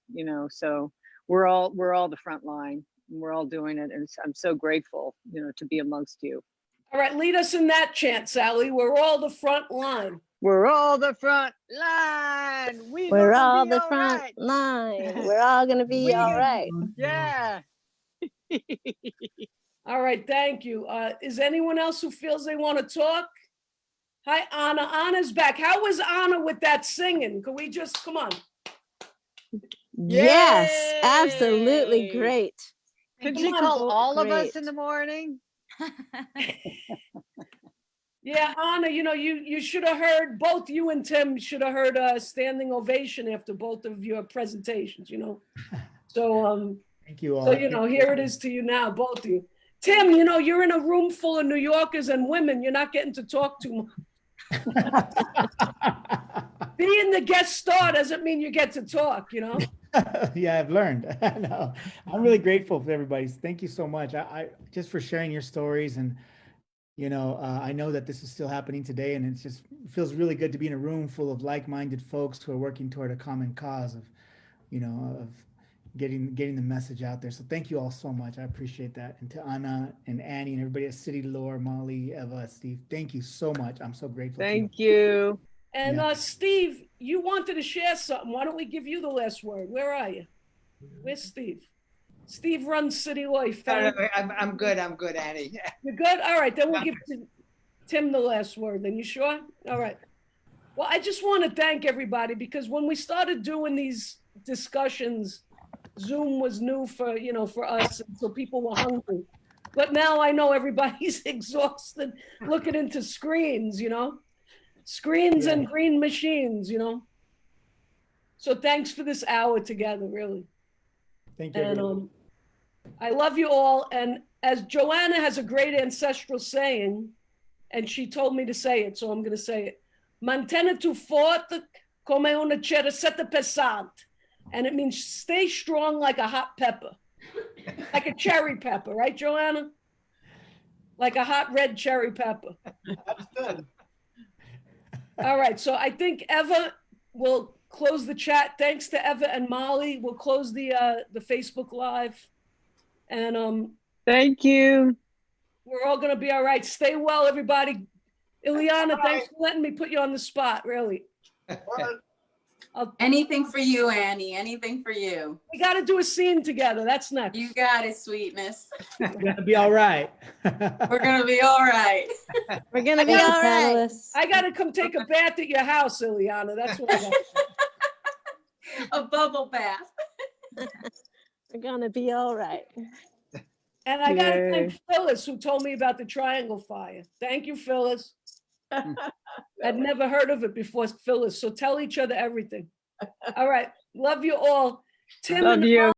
So we're all the front line. We're all doing it, and I'm so grateful to be amongst you. All right, lead us in that chant, Sally. We're all the front line. We're all the front line. We're all the front line. We're all gonna be all right. Yeah. All right, thank you. Is anyone else who feels they want to talk? Hi, Anna. Anna's back. How was Anna with that singing? Could we just come on? Yes, absolutely great. Can she call all of us in the morning? Yeah, Anna, you should have heard, both you and Tim should have heard a standing ovation after both of your presentations, So, thank you all. So, here it is to you now, both of you. Tim, you're in a room full of New Yorkers and women. You're not getting to talk too much. Being the guest star doesn't mean you get to talk, Yeah, I've learned. No, I'm really grateful for everybody. Thank you so much. I just for sharing your stories, and I know that this is still happening today, and it feels really good to be in a room full of like-minded folks who are working toward a common cause of getting the message out there. So thank you all so much. I appreciate that. And to Anna and Annie and everybody at City Lore, Molly, Eva, Steve, thank you so much. I'm so grateful. Thank you. And Steve, you wanted to share something. Why don't we give you the last word? Where are you? Where's Steve? Steve runs City Life. I'm good, Annie. You're good? All right, then we'll give Tim the last word. Then you sure? All right. Well, I just want to thank everybody, because when we started doing these discussions, Zoom was new for us, and so people were hungry. But now I know everybody's exhausted looking into screens, screens and green machines, So thanks for this hour together, really. Thank you. And I love you all. And as Joanna has a great ancestral saying, and she told me to say it, so I'm going to say it. Mantieni tu forte come una cerasetta pesante. And it means stay strong like a hot pepper, like a cherry pepper, right, Joanna? Like a hot red cherry pepper. Understood. All right, so I think Eva will close the chat. Thanks to Eva and Molly. We'll close the Facebook Live. And thank you. We're all gonna be all right. Stay well, everybody. Ileana, thanks for letting me put you on the spot, really. Anything for you, Annie. Anything for you. We got to do a scene together. That's next. You got it, sweetness. We're gonna be all right. We're gonna be all right. We're gonna be all right. I got to come take a bath at your house, Ileana. That's what I got. A bubble bath. We're gonna be all right. And I got to thank Phyllis, who told me about the Triangle Fire. Thank you, Phyllis. I'd never heard of it before, Phyllis. So tell each other everything. All right. Love you all. Tim Love and you.